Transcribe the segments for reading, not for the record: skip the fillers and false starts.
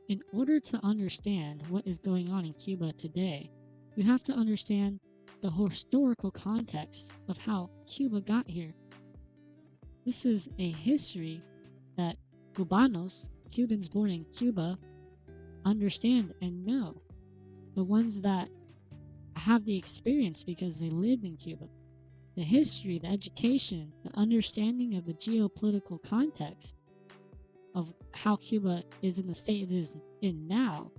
In order to understand what is going on in Cuba today, you have to understand the historical context of how Cuba got here. This is a history that Cubanos, Cubans born in Cuba, understand and know. The ones that have the experience because they lived in Cuba. The history, the education, the understanding of the geopolitical context of how Cuba is in the state it is in now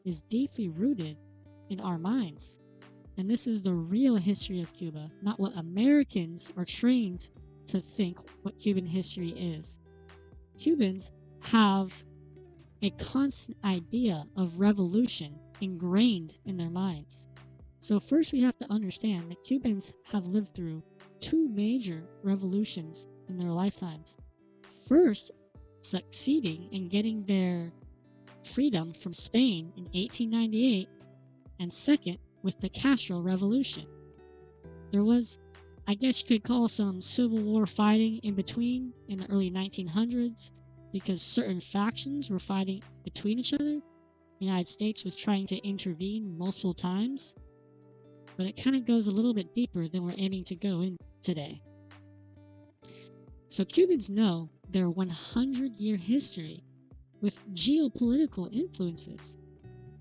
is deeply rooted in our minds. And this is the real history of Cuba, not what Americans are trained to think what Cuban history is. Cubans have a constant idea of revolution ingrained in their minds. So, first, we have to understand that Cubans have lived through two major revolutions in their lifetimes. First, succeeding in getting their freedom from Spain in 1898, and second, with the Castro Revolution. There was, I guess you could call, some civil war fighting in between in the early 1900s because certain factions were fighting between each other. The United States was trying to intervene multiple times, but it kind of goes a little bit deeper than we're aiming to go in today. So Cubans know their 100-year history with geopolitical influences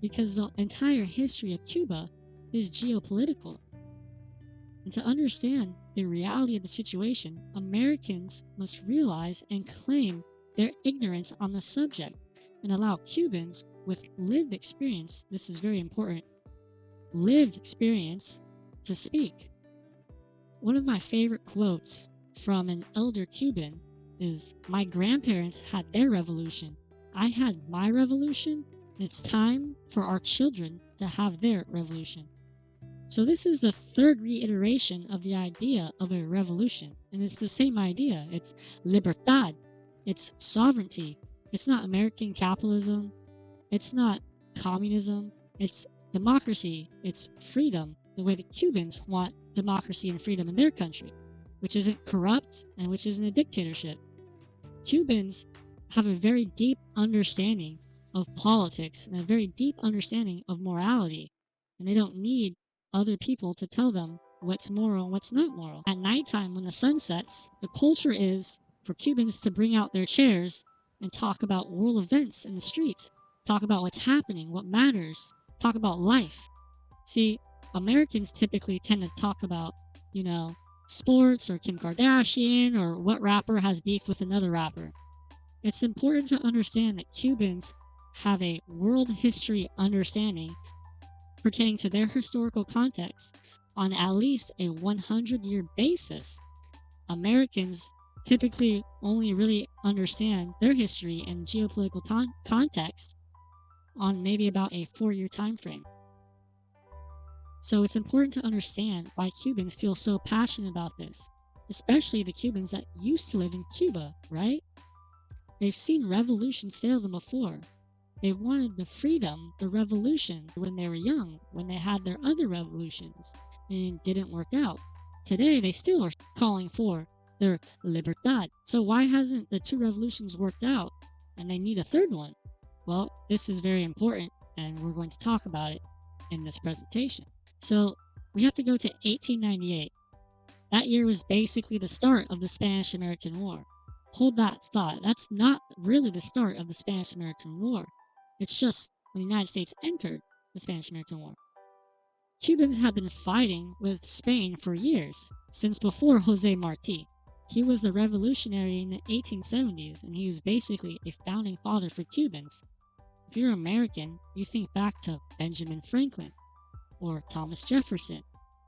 because the entire history of Cuba is geopolitical. And to understand the reality of the situation, Americans must realize and claim their ignorance on the subject and allow Cubans with lived experience, this is very important, lived experience, to speak. One of my favorite quotes from an elder Cuban is, "My grandparents had their revolution. I had my revolution. It's time for our children to have their revolution." So this is the third reiteration of the idea of a revolution. And it's the same idea. It's libertad. It's sovereignty. It's not American capitalism. It's not communism. It's democracy. It's freedom, the way the Cubans want democracy and freedom in their country, which isn't corrupt and which isn't a dictatorship. Cubans have a very deep understanding of politics and a very deep understanding of morality, and they don't need other people to tell them what's moral and what's not moral. At nighttime, when the sun sets, the culture is for Cubans to bring out their chairs and talk about world events in the streets, talk about what's happening, what matters, talk about life. See, Americans typically tend to talk about, sports or Kim Kardashian or what rapper has beef with another rapper. It's important to understand that Cubans have a world history understanding pertaining to their historical context on at least a 100-year basis. Americans typically only really understand their history and geopolitical context on maybe about a 4-year time frame. So it's important to understand why Cubans feel so passionate about this, especially the Cubans that used to live in Cuba, right? They've seen revolutions fail them before. They wanted the freedom, the revolution, when they were young, when they had their other revolutions, and it didn't work out. Today, they still are calling for their libertad. So why hasn't the two revolutions worked out and they need a third one? Well, this is very important, and we're going to talk about it in this presentation. So we have to go to 1898. That year was basically the start of the Spanish-American War. Hold that thought. That's not really the start of the Spanish-American War. It's just when the United States entered the Spanish-American War. Cubans have been fighting with Spain for years, since before Jose Marti. He was the revolutionary in the 1870s, and he was basically a founding father for Cubans. If you're American, you think back to Benjamin Franklin, or Thomas Jefferson,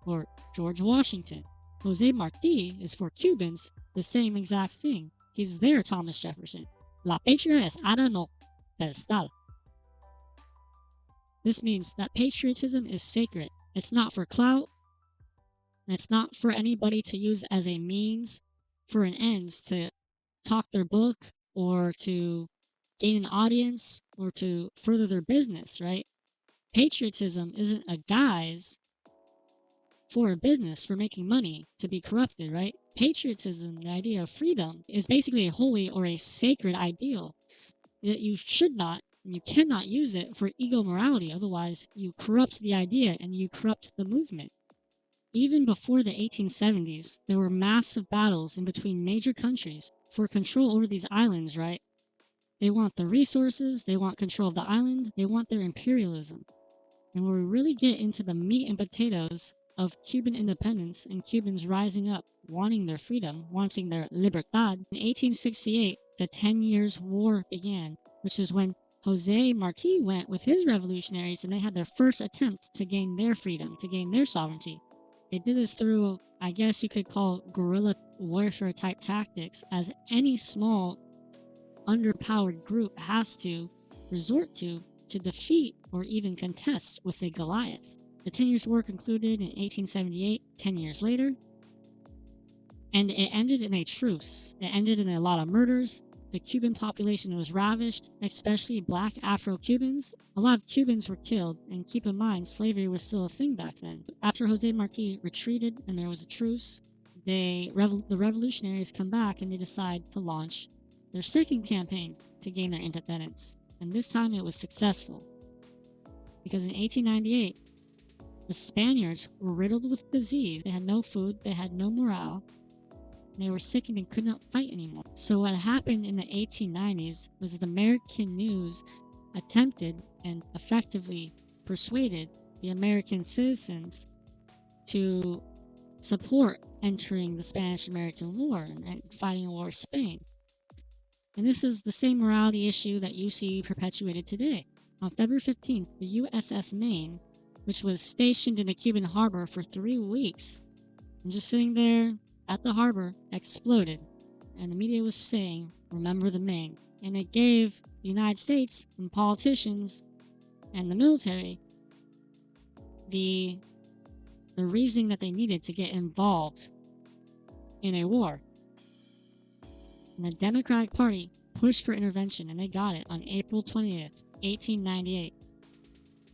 or George Washington. Jose Marti is for Cubans the same exact thing. He's their Thomas Jefferson. La patria es ara no pedestal. This means that patriotism is sacred. It's not for clout, and it's not for anybody to use as a means for an end to talk their book or to gain an audience or to further their business, right? Patriotism isn't a guise for a business for making money to be corrupted, right? Patriotism, the idea of freedom, is basically a holy or a sacred ideal that you should not And you cannot use it for ego morality, otherwise you corrupt the idea and you corrupt the movement. Even before the 1870s, there were massive battles in between major countries for control over these islands, right? They want the resources, they want control of the island, they want their imperialism. And where we really get into the meat and potatoes of Cuban independence and Cubans rising up, wanting their freedom, wanting their libertad, in 1868, the 10 Years' War began, which is when Jose Marti went with his revolutionaries and they had their first attempt to gain their freedom, to gain their sovereignty. They did this through, I guess you could call guerrilla warfare type tactics, as any small, underpowered group has to resort to defeat or even contest with a Goliath. The 10 Years' War concluded in 1878, 10 years later, and it ended in a truce. It ended in a lot of murders. The Cuban population was ravished, especially black Afro-Cubans. A lot of Cubans were killed, and keep in mind, slavery was still a thing back then. After Jose Marti retreated and there was a truce, the revolutionaries come back and they decide to launch their second campaign to gain their independence. And this time it was successful. Because in 1898, the Spaniards were riddled with disease. They had no food, they had no morale, and they were sick and could not fight anymore. So what happened in the 1890s was that American news attempted and effectively persuaded the American citizens to support entering the Spanish-American War and fighting a war with Spain. And this is the same morality issue that you see perpetuated today. On February 15th, the USS Maine, which was stationed in the Cuban harbor for 3 weeks, and just sitting there at the harbor, exploded. And the media was saying, "Remember the Maine." And it gave the United States and politicians and the military the reasoning that they needed to get involved in a war. And the Democratic Party pushed for intervention, and they got it on April 20th, 1898.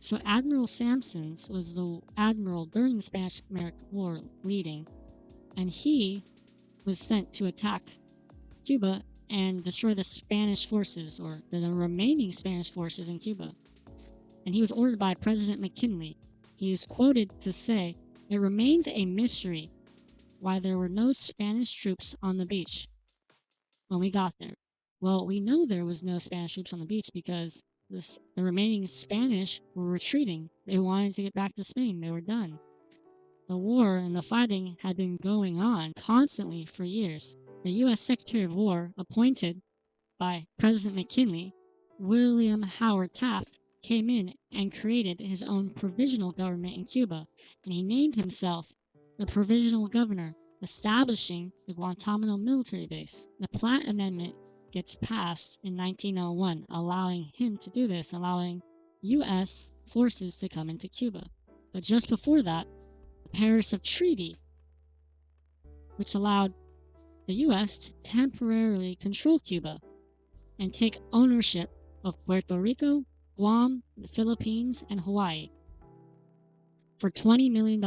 So Admiral Sampsons was the admiral during the Spanish-American War leading, and he was sent to attack Cuba and destroy the Spanish forces, or the remaining Spanish forces in Cuba. And he was ordered by President McKinley. He is quoted to say, "It remains a mystery why there were no Spanish troops on the beach when we got there." Well, we know there was no Spanish troops on the beach because the remaining Spanish were retreating. They wanted to get back to Spain. They were done. The war and the fighting had been going on constantly for years. The U.S. Secretary of War, appointed by President McKinley, William Howard Taft, came in and created his own provisional government in Cuba, and he named himself the Provisional Governor, establishing the Guantanamo military base. The Platt Amendment gets passed in 1901, allowing him to do this, allowing U.S. forces to come into Cuba. But just before that, the Paris Treaty, which allowed the U.S. to temporarily control Cuba and take ownership of Puerto Rico, Guam, the Philippines, and Hawaii for $20 million.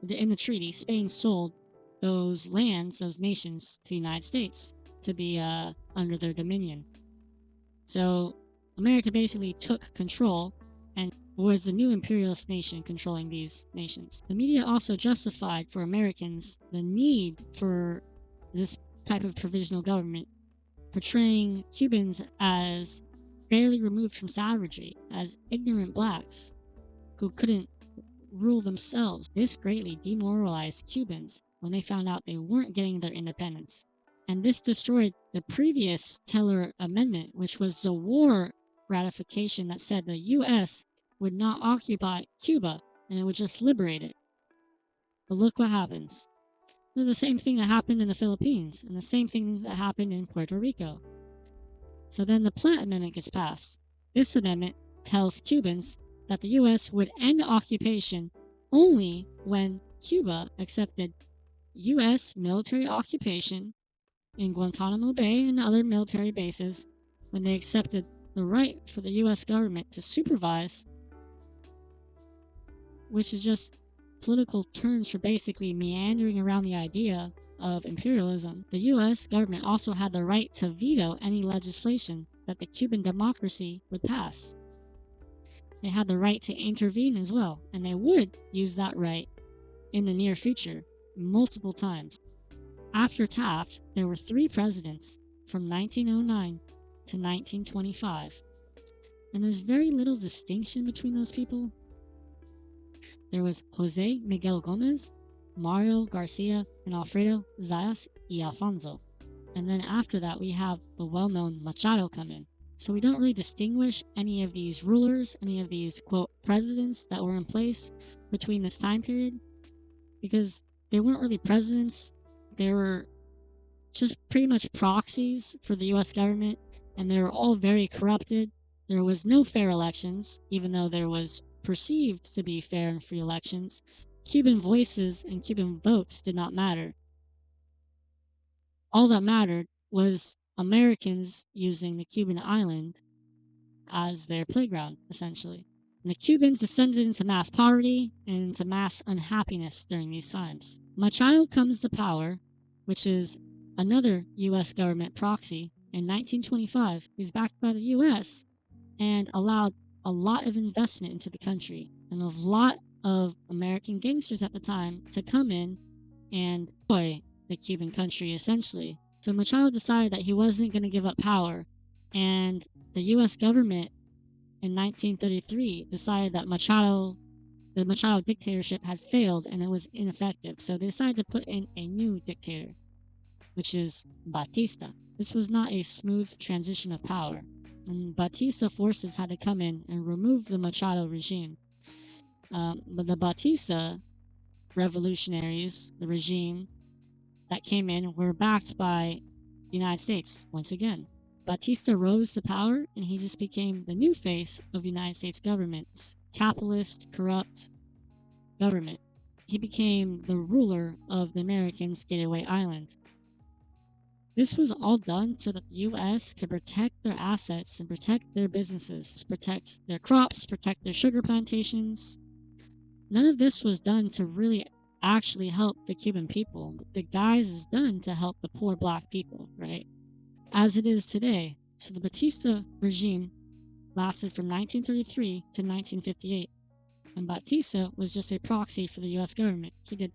In the treaty, Spain sold those lands, those nations, to the United States to be under their dominion. So America basically took control and was the new imperialist nation controlling these nations. The media also justified for Americans the need for this type of provisional government, portraying Cubans as barely removed from savagery, as ignorant blacks who couldn't rule themselves. This greatly demoralized Cubans when they found out they weren't getting their independence. And this destroyed the previous Teller Amendment, which was the war ratification that said the U.S. would not occupy Cuba and it would just liberate it. But look what happens. It's the same thing that happened in the Philippines and the same thing that happened in Puerto Rico. So then the Platt Amendment gets passed. This amendment tells Cubans that the U.S. would end occupation only when Cuba accepted U.S. military occupation in Guantanamo Bay and other military bases, when they accepted the right for the U.S. government to supervise, which is just political terms for basically meandering around the idea of imperialism. The U.S. government also had the right to veto any legislation that the Cuban democracy would pass. they had the right to intervene as well, and they would use that right in the near future multiple times. After Taft, there were 3 presidents from 1909 to 1925, and there's very little distinction between those people. There was Jose Miguel Gomez, Mario Garcia, and Alfredo Zayas y Alfonso. And then after that, we have the well-known Machado come in. So we don't really distinguish any of these rulers, any of these, quote, presidents that were in place between this time period, because they weren't really presidents. They were just pretty much proxies for the US government, and they were all very corrupted. There was no fair elections, even though there was perceived to be fair and free elections. Cuban voices and Cuban votes did not matter. All that mattered was Americans using the Cuban island as their playground, essentially. And the Cubans descended into mass poverty and into mass unhappiness during these times. Machado comes to power, which is another US government proxy, in 1925. He's backed by the US and allowed a lot of investment into the country and a lot of American gangsters at the time to come in and destroy the Cuban country, essentially. So Machado decided that he wasn't going to give up power, and the U.S. government in 1933 decided that the Machado dictatorship had failed and it was ineffective. So they decided to put in a new dictator, which is Batista. This was not a smooth transition of power, and Batista forces had to come in and remove the Machado regime. But the Batista revolutionaries, the regime that came in, were backed by the United States once again. Batista rose to power and he just became the new face of the United States government's capitalist, corrupt government. He became the ruler of the Americans' getaway island. This was all done so that the U.S. could protect their assets and protect their businesses, protect their crops, protect their sugar plantations. None of this was done to really actually help the Cuban people. The guise is done to help the poor black people, right? As it is today. So the Batista regime lasted from 1933 to 1958, and Batista was just a proxy for the U.S. government. He did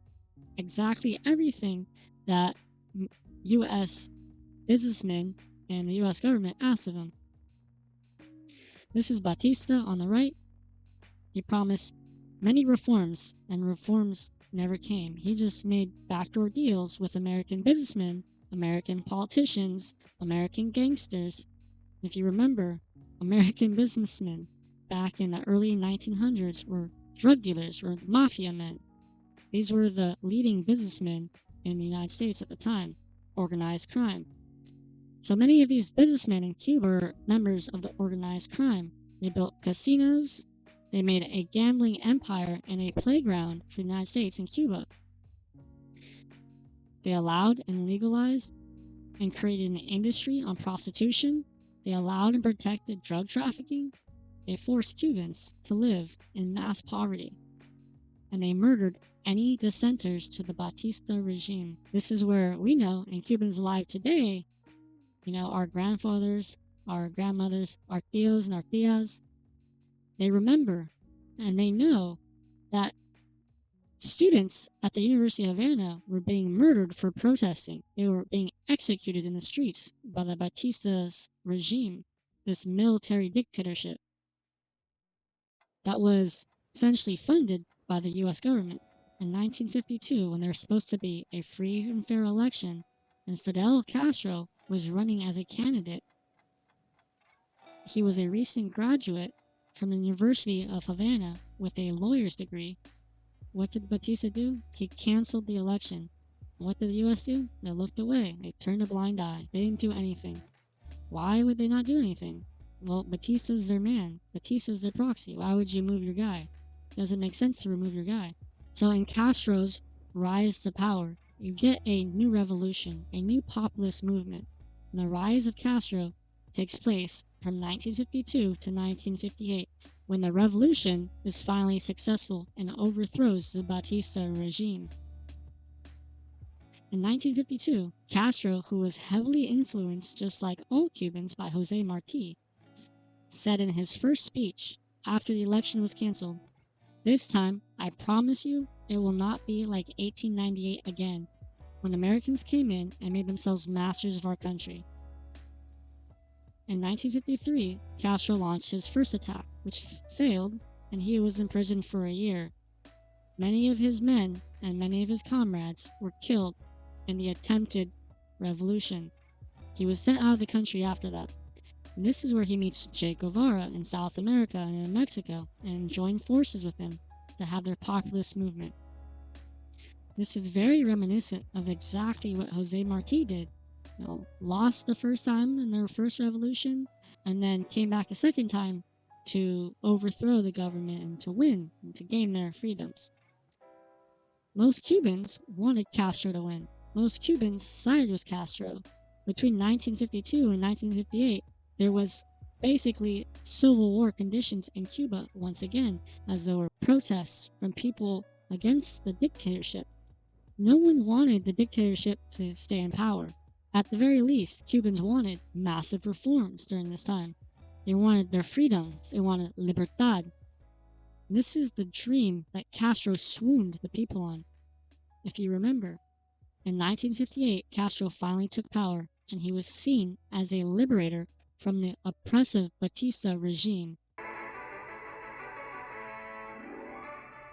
exactly everything that U.S. businessmen and the U.S. government asked of him. This is Batista on the right. He promised many reforms, and reforms never came. He just made backdoor deals with American businessmen, American politicians, American gangsters. If you remember, American businessmen back in the early 1900s were drug dealers, were mafia men. These were the leading businessmen in the United States at the time, organized crime. So many of these businessmen in Cuba were members of the organized crime. They built casinos, they made a gambling empire and a playground for the United States and Cuba. They allowed and legalized and created an industry on prostitution. They allowed and protected drug trafficking. They forced Cubans to live in mass poverty. And they murdered any dissenters to the Batista regime. This is where we know, and Cubans alive today, our grandfathers, our grandmothers, our tios and our tias, they remember and they know that students at the University of Havana were being murdered for protesting. They were being executed in the streets by the Batista's regime, this military dictatorship that was essentially funded by the U.S. government. In 1952, when there was supposed to be a free and fair election, and Fidel Castro was running as a candidate, he was a recent graduate from the University of Havana with a lawyer's degree. What did Batista do? He canceled the election. What did the U.S. do? They looked away. They turned a blind eye. They didn't do anything. Why would they not do anything? Well, Batista's their man. Batista's their proxy. Why would you move your guy? It doesn't make sense to remove your guy. So in Castro's rise to power, you get a new revolution, a new populist movement. And the rise of Castro takes place from 1952 to 1958, when the revolution is finally successful and overthrows the Batista regime. In 1952, Castro, who was heavily influenced, just like all Cubans, by Jose Marti, said in his first speech after the election was canceled. This time, I promise you, it will not be like 1898 again, when Americans came in and made themselves masters of our country. In 1953, Castro launched his first attack, which failed, and he was imprisoned for a year. Many of his men and many of his comrades were killed in the attempted revolution. He was sent out of the country after that. And this is where he meets Che Guevara in South America and in Mexico and joined forces with him to have their populist movement. This is very reminiscent of exactly what Jose Marti did. Lost the first time in their first revolution and then came back a second time to overthrow the government and to win and to gain their freedoms. Most Cubans wanted Castro to win. Most Cubans sided with Castro. Between 1952 and 1958, there was basically civil war conditions in Cuba once again, as there were protests from people against the dictatorship. No one wanted the dictatorship to stay in power. At the very least, Cubans wanted massive reforms during this time. They wanted their freedoms. They wanted libertad. This is the dream that Castro swooned the people on. If you remember, in 1958, Castro finally took power, and he was seen as a liberator from the oppressive Batista regime.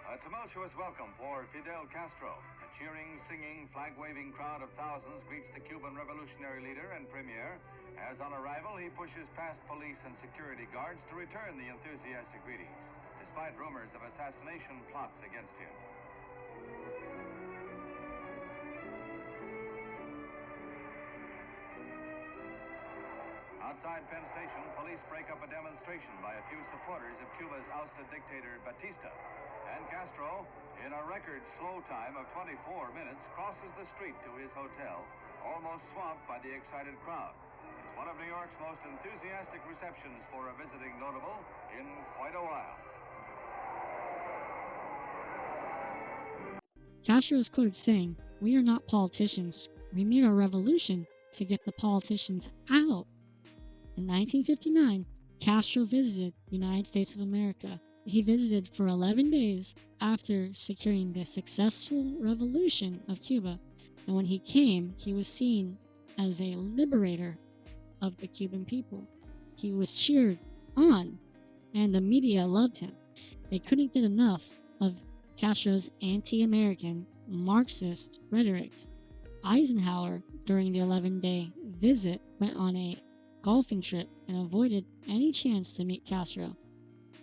A tumultuous welcome for Fidel Castro. A cheering, singing, flag-waving crowd of thousands greets the Cuban revolutionary leader and premier, as on arrival he pushes past police and security guards to return the enthusiastic greetings, despite rumors of assassination plots against him. Outside Penn Station, police break up a demonstration by a few supporters of Cuba's ousted dictator Batista. And Castro, in a record slow time of 24 minutes, crosses the street to his hotel, almost swamped by the excited crowd. It's one of New York's most enthusiastic receptions for a visiting notable in quite a while. Castro is quoted saying, "We are not politicians. We made our revolution to get the politicians out." In 1959, Castro visited the United States of America. He visited for 11 days after securing the successful revolution of Cuba. And when he came, he was seen as a liberator of the Cuban people. He was cheered on, and the media loved him. They couldn't get enough of Castro's anti-American Marxist rhetoric. Eisenhower, during the 11-day visit, went on a golfing trip and avoided any chance to meet Castro.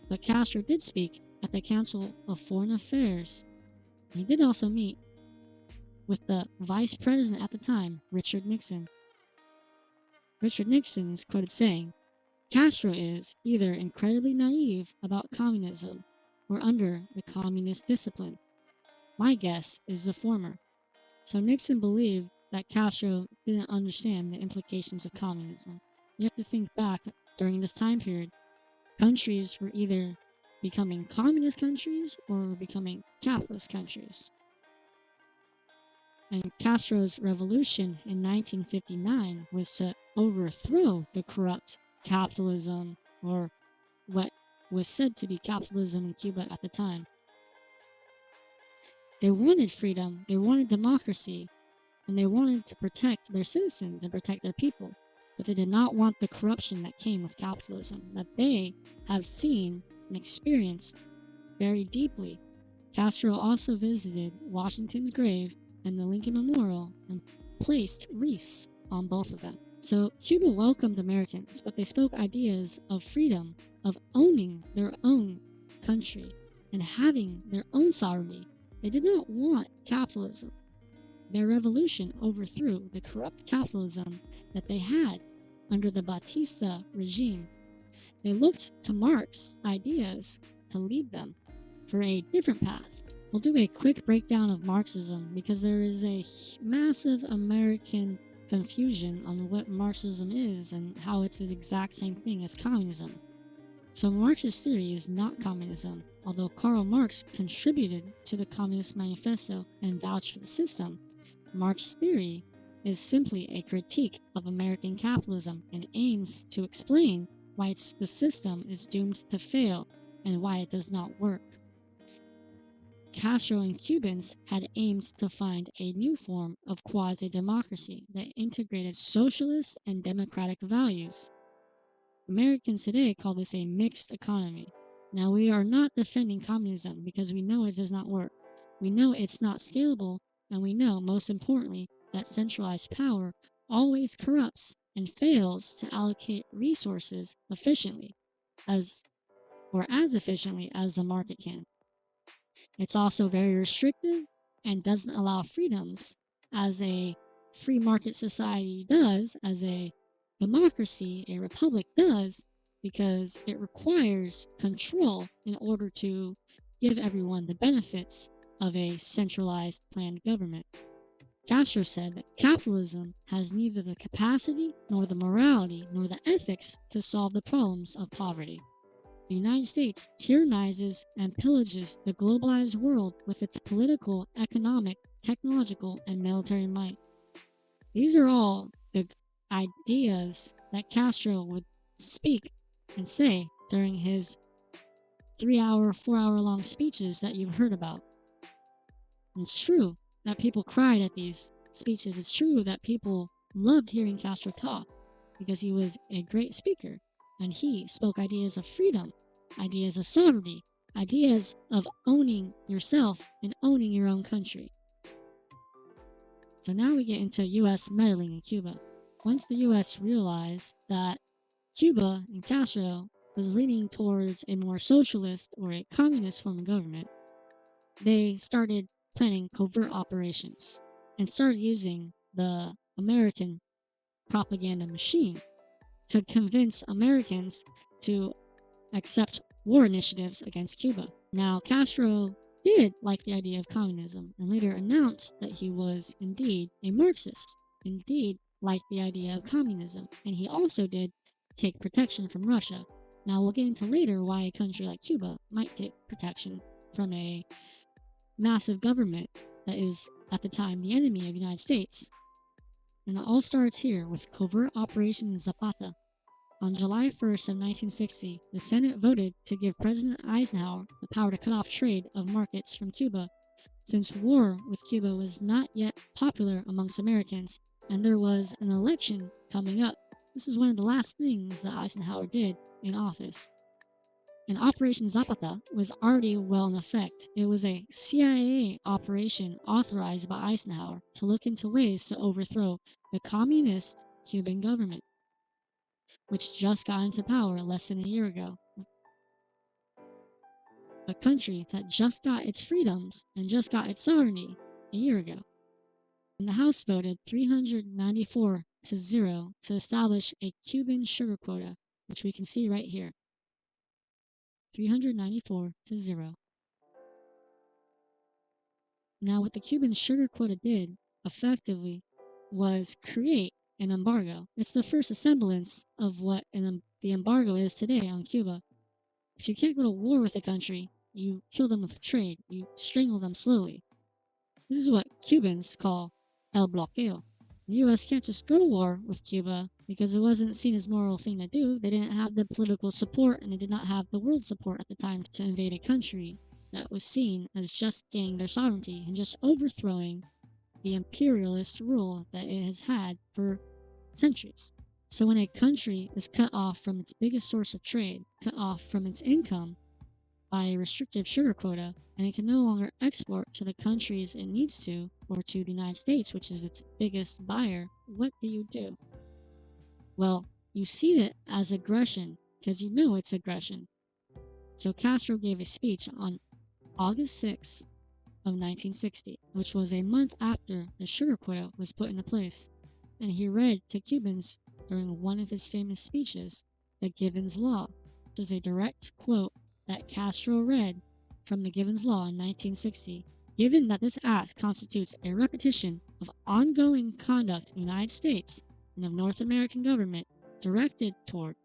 But Castro did speak at the Council of Foreign Affairs. He did also meet with the vice president at the time, Richard Nixon. Richard Nixon is quoted saying, "Castro is either incredibly naive about communism or under the communist discipline. My guess is the former." So Nixon believed that Castro didn't understand the implications of communism. You have to think back during this time period, countries were either becoming communist countries or were becoming capitalist countries. And Castro's revolution in 1959 was to overthrow the corrupt capitalism, or what was said to be capitalism in Cuba at the time. They wanted freedom, they wanted democracy, and they wanted to protect their citizens and protect their people. But they did not want the corruption that came with capitalism, that they have seen and experienced very deeply. Castro also visited Washington's grave and the Lincoln Memorial and placed wreaths on both of them. So Cuba welcomed Americans, but they spoke ideas of freedom, of owning their own country and having their own sovereignty. They did not want capitalism. Their revolution overthrew the corrupt capitalism that they had under the Batista regime. They looked to Marx's ideas to lead them for a different path. We'll do a quick breakdown of Marxism because there is a massive American confusion on what Marxism is and how it's the exact same thing as communism. So Marxist theory is not communism, although Karl Marx contributed to the Communist Manifesto and vouched for the system. Marx's theory is simply a critique of American capitalism and aims to explain why the system is doomed to fail and why it does not work. Castro and Cubans had aimed to find a new form of quasi-democracy that integrated socialist and democratic values. Americans today call this a mixed economy. Now, we are not defending communism because we know it does not work. We know it's not scalable, and we know, most importantly, that centralized power always corrupts and fails to allocate resources efficiently, as as efficiently as the market can. It's also very restrictive and doesn't allow freedoms as a free market society does, as a democracy, a republic does, because it requires control in order to give everyone the benefits of a centralized planned government. Castro said that capitalism has neither the capacity, nor the morality, nor the ethics to solve the problems of poverty. The United States tyrannizes and pillages the globalized world with its political, economic, technological, and military might. These are all the ideas that Castro would speak and say during his 3 hour, 4 hour long speeches that you've heard about. And it's true that people cried at these speeches. It's true that people loved hearing Castro talk because he was a great speaker and he spoke ideas of freedom, ideas of sovereignty, ideas of owning yourself and owning your own country. So now we get into U.S. meddling in Cuba. Once the U.S. realized that Cuba and Castro was leaning towards a more socialist or a communist form of government, they started planning covert operations and started using the American propaganda machine to convince Americans to accept war initiatives against Cuba. Now, Castro did like the idea of communism and later announced that he was indeed a Marxist, indeed liked the idea of communism, and he also did take protection from Russia. Now, we'll get into later why a country like Cuba might take protection from a massive government that is at the time the enemy of the United States. And it all starts here with covert Operation Zapata. On July 1st of 1960, the Senate voted to give President Eisenhower the power to cut off trade of markets from Cuba, since war with Cuba was not yet popular amongst Americans and there was an election coming up. This is one of the last things that Eisenhower did in office. And Operation Zapata was already well in effect. It was a CIA operation authorized by Eisenhower to look into ways to overthrow the communist Cuban government, which just got into power less than a year ago. A country that just got its freedoms and just got its sovereignty a year ago. And the House voted 394 to 0 to establish a Cuban sugar quota, which we can see right here. 394 to 0. Now, what the Cuban sugar quota did effectively was create an embargo. It's the first semblance of what the embargo is today on Cuba. If you can't go to war with a country, you kill them with trade. You strangle them slowly. This is what Cubans call el bloqueo. The U.S. can't just go to war with Cuba because it wasn't seen as a moral thing to do. They didn't have the political support and they did not have the world support at the time to invade a country that was seen as just gaining their sovereignty and just overthrowing the imperialist rule that it has had for centuries. So when a country is cut off from its biggest source of trade, cut off from its income by a restrictive sugar quota, and it can no longer export to the countries it needs to, or to the United States, which is its biggest buyer, what do? Well, you see it as aggression because you know it's aggression. So Castro gave a speech on August 6th of 1960, which was a month after the sugar quota was put into place, and he read to Cubans during one of his famous speeches, the Givens Law, which is a direct quote that Castro read from the Givens Law in 1960. Given that this act constitutes a repetition of ongoing conduct in the United States and of North American government directed toward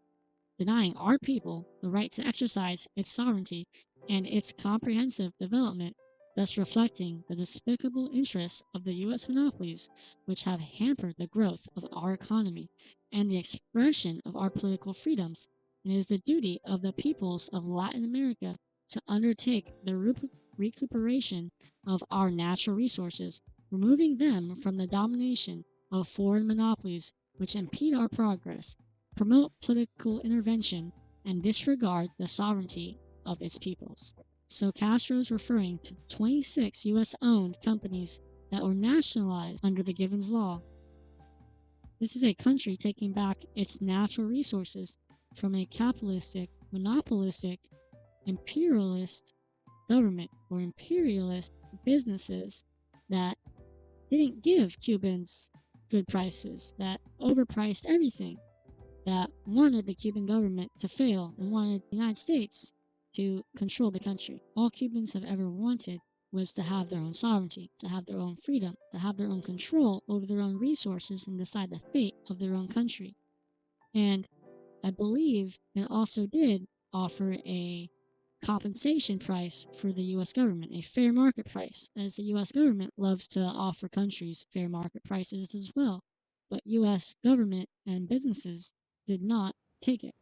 denying our people the right to exercise its sovereignty and its comprehensive development, thus reflecting the despicable interests of the U.S. monopolies, which have hampered the growth of our economy and the expression of our political freedoms, It is the duty of the peoples of Latin America to undertake the recuperation of our natural resources, removing them from the domination of foreign monopolies which impede our progress, promote political intervention, and disregard the sovereignty of its peoples. So Castro's referring to 26 U.S. owned companies that were nationalized under the Givens Law. This is a country taking back its natural resources from a capitalistic, monopolistic, imperialist government or imperialist businesses that didn't give Cubans good prices, that overpriced everything, that wanted the Cuban government to fail and wanted the United States to control the country. All Cubans have ever wanted was to have their own sovereignty, to have their own freedom, to have their own control over their own resources and decide the fate of their own country. And I believe it also did offer a compensation price for the U.S. government, a fair market price, as the U.S. government loves to offer countries fair market prices as well. But U.S. government and businesses did not take it.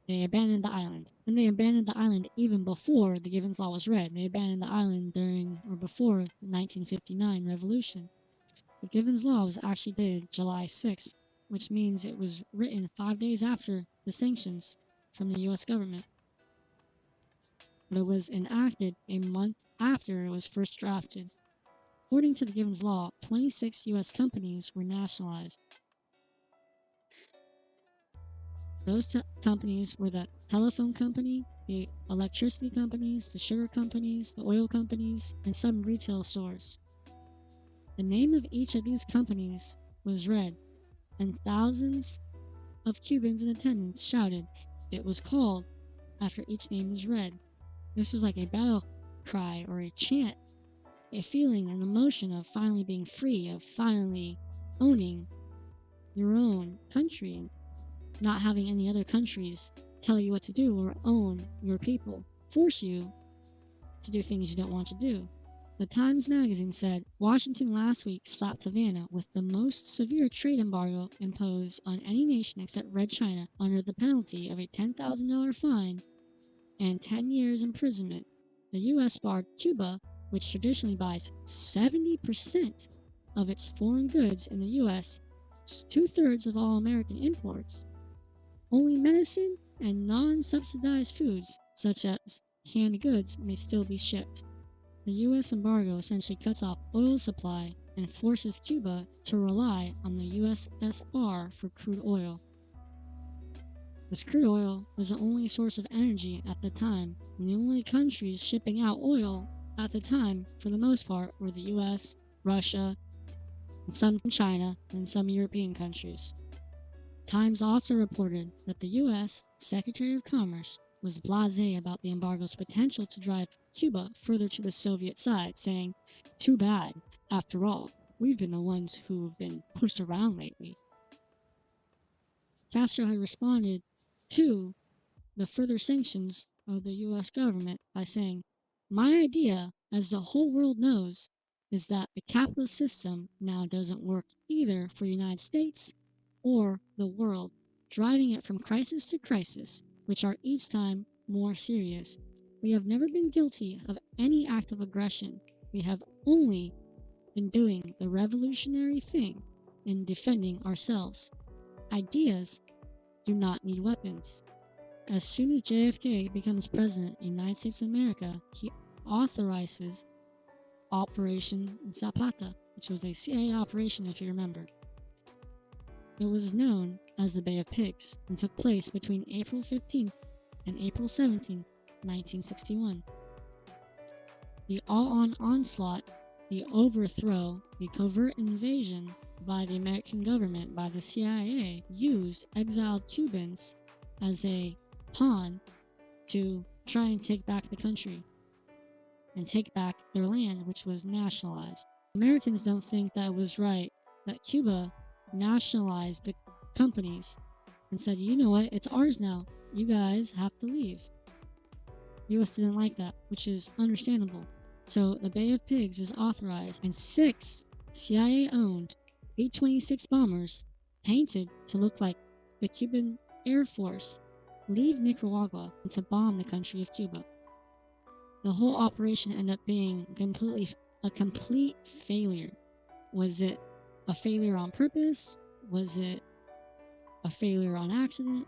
They abandoned the island. And they abandoned the island even before the Givens Law was read. They abandoned the island during or before the 1959 revolution. The Givens Law was actually dated July 6th, which means it was written 5 days after the sanctions from the U.S. government. But it was enacted a month after it was first drafted. According to the Givens Law, 26 U.S. companies were nationalized. Those companies were the telephone company, the electricity companies, the sugar companies, the oil companies, and some retail stores. The name of each of these companies was read, and thousands of Cubans in attendance shouted. It was called after each name was read. This was like a battle cry or a chant, a feeling, an emotion of finally being free, of finally owning your own country and not having any other countries tell you what to do or own your people, force you to do things you don't want to do. The Times Magazine said Washington last week slapped Havana with the most severe trade embargo imposed on any nation except Red China under the penalty of a $10,000 fine and 10 years imprisonment. The U.S. barred Cuba, which traditionally buys 70% of its foreign goods in the U.S., 2/3 of all American imports. Only medicine and non-subsidized foods, such as canned goods, may still be shipped. The U.S. embargo essentially cuts off oil supply and forces Cuba to rely on the USSR for crude oil. This crude oil was the only source of energy at the time, and the only countries shipping out oil at the time, for the most part, were the US, Russia, and some from China, and some European countries. Times also reported that the U.S. Secretary of Commerce was blasé about the embargo's potential to drive Cuba further to the Soviet side, saying, "Too bad. After all, we've been the ones who've been pushed around lately." Castro had responded to the further sanctions of the U.S. government by saying, "My idea, as the whole world knows, is that the capitalist system now doesn't work either for the United States or the world, driving it from crisis to crisis, which are each time more serious. We have never been guilty of any act of aggression. We have only been doing the revolutionary thing in defending ourselves. Ideas do not need weapons." As soon as JFK becomes president of the United States of America, he authorizes Operation Zapata, which was a CIA operation, if you remember. It was known as the Bay of Pigs and took place between April 15th and April 17th, 1961. The all-on onslaught, the overthrow, the covert invasion by the American government, by the CIA, used exiled Cubans as a pawn to try and take back the country and take back their land, which was nationalized. Americans don't think that was right that Cuba nationalized the companies and said, "You know what, it's ours now. You guys have to leave." The US didn't like that, which is understandable. So the Bay of Pigs is authorized, and 6 CIA-owned B-26 bombers, painted to look like the Cuban Air Force, leave Nicaragua and to bomb the country of Cuba. The whole operation ended up being a complete failure. Was it a failure on purpose? Was it a failure on accident?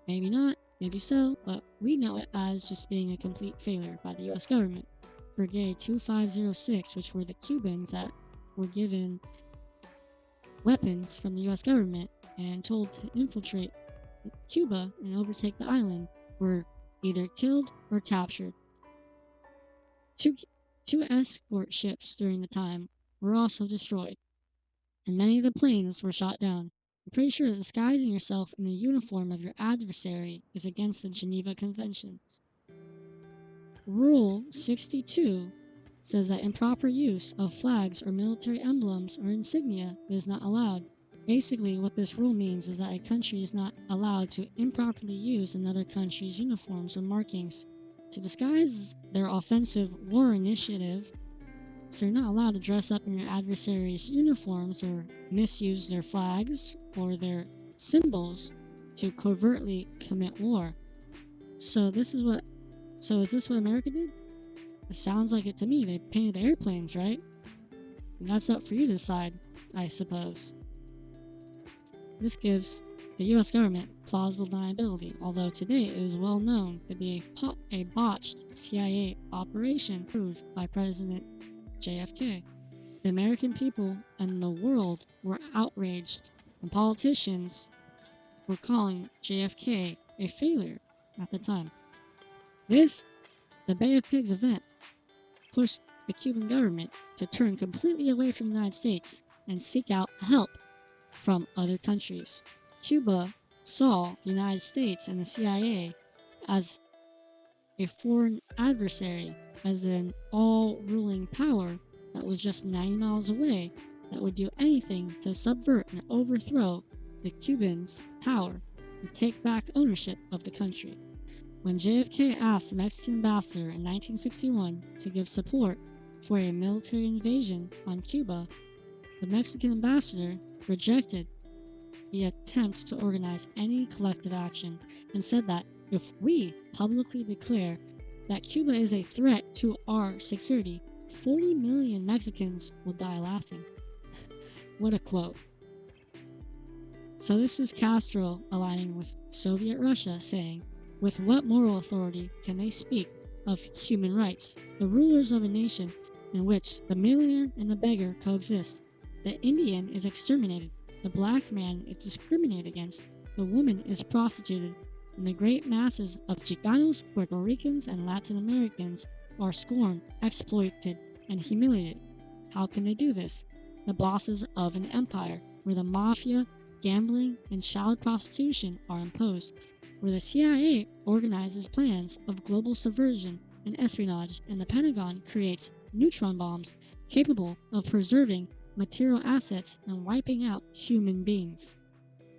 Maybe not, maybe so, but we know it as just being a complete failure by the US government. Brigade 2506, which were the Cubans that were given weapons from the US government and told to infiltrate Cuba and overtake the island, were either killed or captured. Two escort ships during the time were also destroyed, and many of the planes were shot down. I'm pretty sure that disguising yourself in the uniform of your adversary is against the Geneva Conventions. Rule 62 says that improper use of flags or military emblems or insignia is not allowed. Basically, what this rule means is that a country is not allowed to improperly use another country's uniforms or markings to disguise their offensive war initiative. So you're not allowed to dress up in your adversary's uniforms or misuse their flags or their symbols to covertly commit war. So is this what America did? It sounds like it to me. They painted the airplanes, right? And that's up for you to decide, I suppose. This gives the US government plausible deniability, although today it is well known to be a botched CIA operation approved by President JFK. The American people and the world were outraged, and politicians were calling JFK a failure at the time. The Bay of Pigs event, pushed the Cuban government to turn completely away from the United States and seek out help from other countries. Cuba saw the United States and the CIA as a foreign adversary, as an all-ruling power that was just 90 miles away, that would do anything to subvert and overthrow the Cubans' power and take back ownership of the country. When JFK asked the Mexican ambassador in 1961 to give support for a military invasion on Cuba, the Mexican ambassador rejected the attempt to organize any collective action and said that if we publicly declare that Cuba is a threat to our security, 40 million Mexicans will die laughing. What a quote. So this is Castro aligning with Soviet Russia, saying, with what moral authority can they speak of human rights? The rulers of a nation in which the millionaire and the beggar coexist. The Indian is exterminated, the black man is discriminated against, the woman is prostituted, and the great masses of Chicanos, Puerto Ricans, and Latin Americans are scorned, exploited, and humiliated. How can they do this? The bosses of an empire where the mafia, gambling, and child prostitution are imposed, where the CIA organizes plans of global subversion and espionage, and the Pentagon creates neutron bombs capable of preserving material assets and wiping out human beings.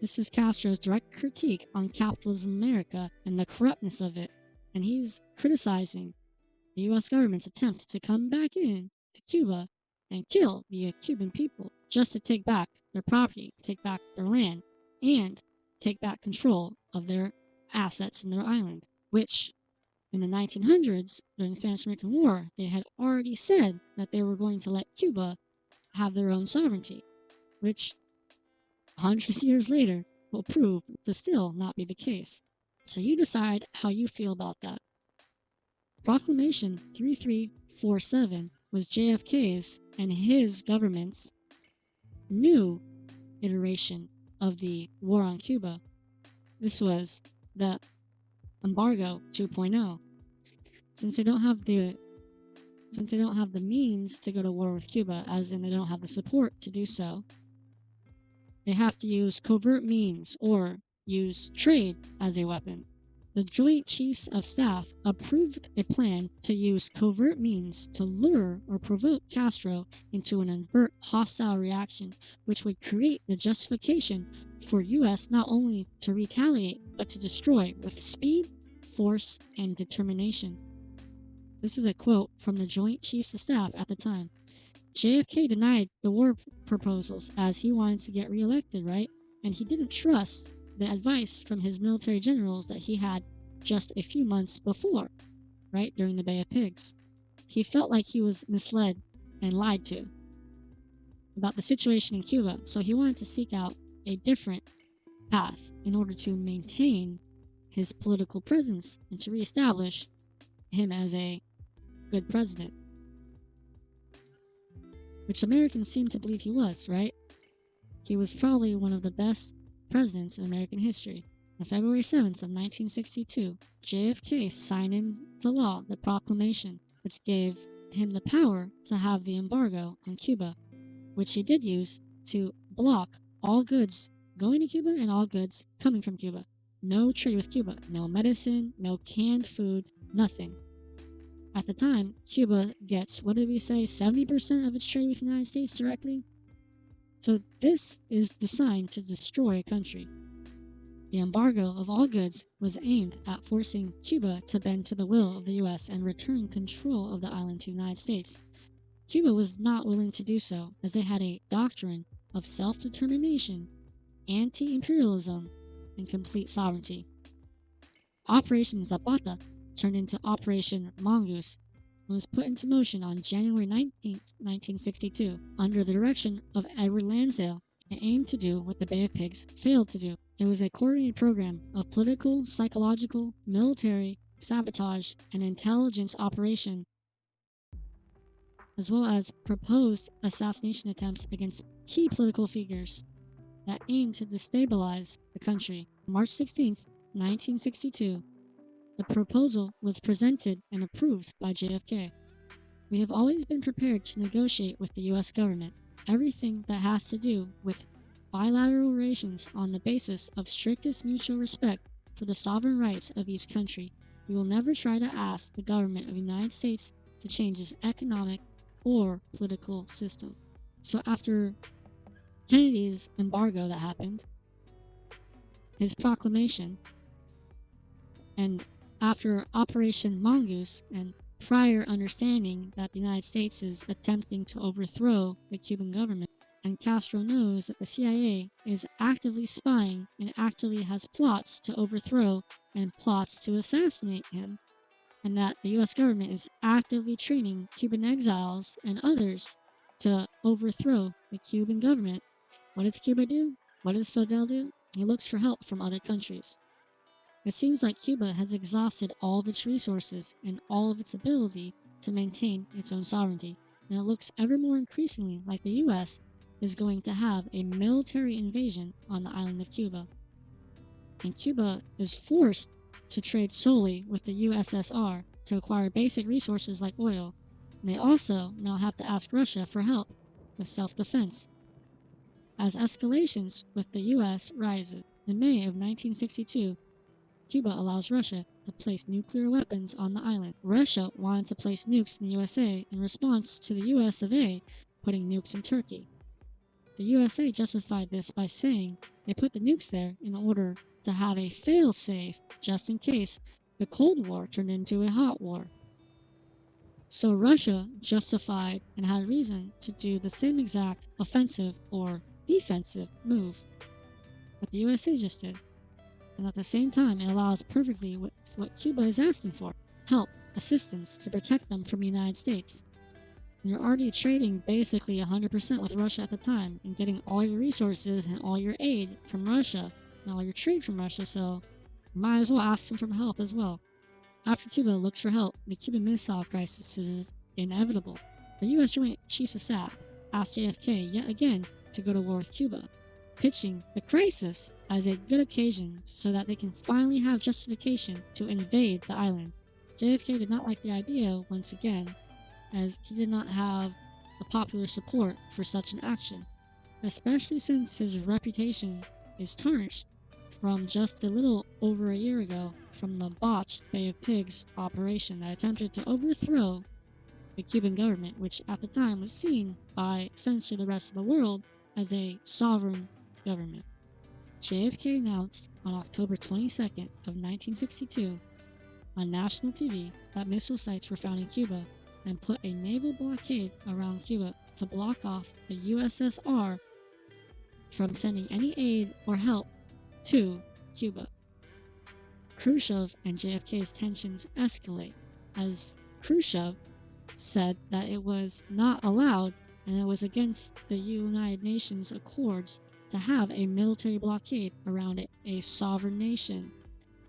This is Castro's direct critique on capitalism in America and the corruptness of it, and he's criticizing the US government's attempt to come back in to Cuba and kill the Cuban people just to take back their property, take back their land, and take back control of their assets in their island, which in the 1900s, during the Spanish-American War, they had already said that they were going to let Cuba have their own sovereignty, which 100 years later will prove to still not be the case. So you decide how you feel about that. Proclamation 3347 was JFK's and his government's new iteration of the war on Cuba. This was the Embargo 2.0. Since they don't have the means to go to war with Cuba, as in they don't have the support to do so, they have to use covert means or use trade as a weapon. The Joint Chiefs of Staff approved a plan to use covert means to lure or provoke Castro into an overt hostile reaction, which would create the justification for US not only to retaliate, but to destroy with speed, force, and determination. This is a quote from the Joint Chiefs of Staff at the time. JFK denied the war proposals as he wanted to get reelected, right? And he didn't trust the advice from his military generals that he had just a few months before, right, during the Bay of Pigs. He felt like he was misled and lied to about the situation in Cuba, so he wanted to seek out a different path in order to maintain his political presence and to reestablish him as a good president, which Americans seem to believe he was, right? He was probably one of the best presidents in American history. On February 7th of 1962, JFK signed into law the proclamation, which gave him the power to have the embargo on Cuba, which he did use to block all goods going to Cuba and all goods coming from Cuba. No trade with Cuba, no medicine, no canned food, nothing. At the time, Cuba gets, what did we say, 70% of its trade with the United States directly? So this is designed to destroy a country. The embargo of all goods was aimed at forcing Cuba to bend to the will of the US and return control of the island to the United States. Cuba was not willing to do so, as they had a doctrine of self-determination, anti-imperialism, and complete sovereignty. Operation Zapata turned into Operation Mongoose and was put into motion on January 19, 1962, under the direction of Edward Lansdale, and aimed to do what the Bay of Pigs failed to do. It was a coordinated program of political, psychological, military, sabotage, and intelligence operation, as well as proposed assassination attempts against key political figures that aimed to destabilize the country. March 16, 1962, the proposal was presented and approved by JFK. We have always been prepared to negotiate with the US government everything that has to do with bilateral relations on the basis of strictest mutual respect for the sovereign rights of each country. We will never try to ask the government of the United States to change its economic or political system. So after Kennedy's embargo that happened, his proclamation, and after Operation Mongoose and prior understanding that the United States is attempting to overthrow the Cuban government, and Castro knows that the CIA is actively spying and actively has plots to overthrow and plots to assassinate him, and that the US government is actively training Cuban exiles and others to overthrow the Cuban government. What does Cuba do? What does Fidel do? He looks for help from other countries. It seems like Cuba has exhausted all of its resources and all of its ability to maintain its own sovereignty, and it looks ever more increasingly like the US is going to have a military invasion on the island of Cuba. And Cuba is forced to trade solely with the USSR to acquire basic resources like oil, and they also now have to ask Russia for help with self-defense. As escalations with the US rises, in May of 1962, Cuba allows Russia to place nuclear weapons on the island. Russia wanted to place nukes in the USA in response to the US of A putting nukes in Turkey. The USA justified this by saying they put the nukes there in order to have a fail-safe just in case the Cold War turned into a hot war. So Russia justified and had reason to do the same exact offensive or defensive move that the USA just did. And at the same time, it allows perfectly what Cuba is asking for: help, assistance to protect them from the United States. And you're already trading basically 100% with Russia at the time and getting all your resources and all your aid from Russia and all your trade from Russia, so you might as well ask them for help as well. After Cuba looks for help, the Cuban Missile Crisis is inevitable. The U.S. Joint Chiefs of Staff asked JFK yet again to go to war with Cuba, pitching the crisis as a good occasion so that they can finally have justification to invade the island. JFK did not like the idea once again, as he did not have the popular support for such an action, especially since his reputation is tarnished from just a little over a year ago from the botched Bay of Pigs operation that attempted to overthrow the Cuban government, which at the time was seen by essentially the rest of the world as a sovereign government. JFK announced on October 22nd of 1962 on national TV that missile sites were found in Cuba and put a naval blockade around Cuba to block off the USSR from sending any aid or help to Cuba. Khrushchev and JFK's tensions escalate as Khrushchev said that it was not allowed and it was against the United Nations accords to have a military blockade around a sovereign nation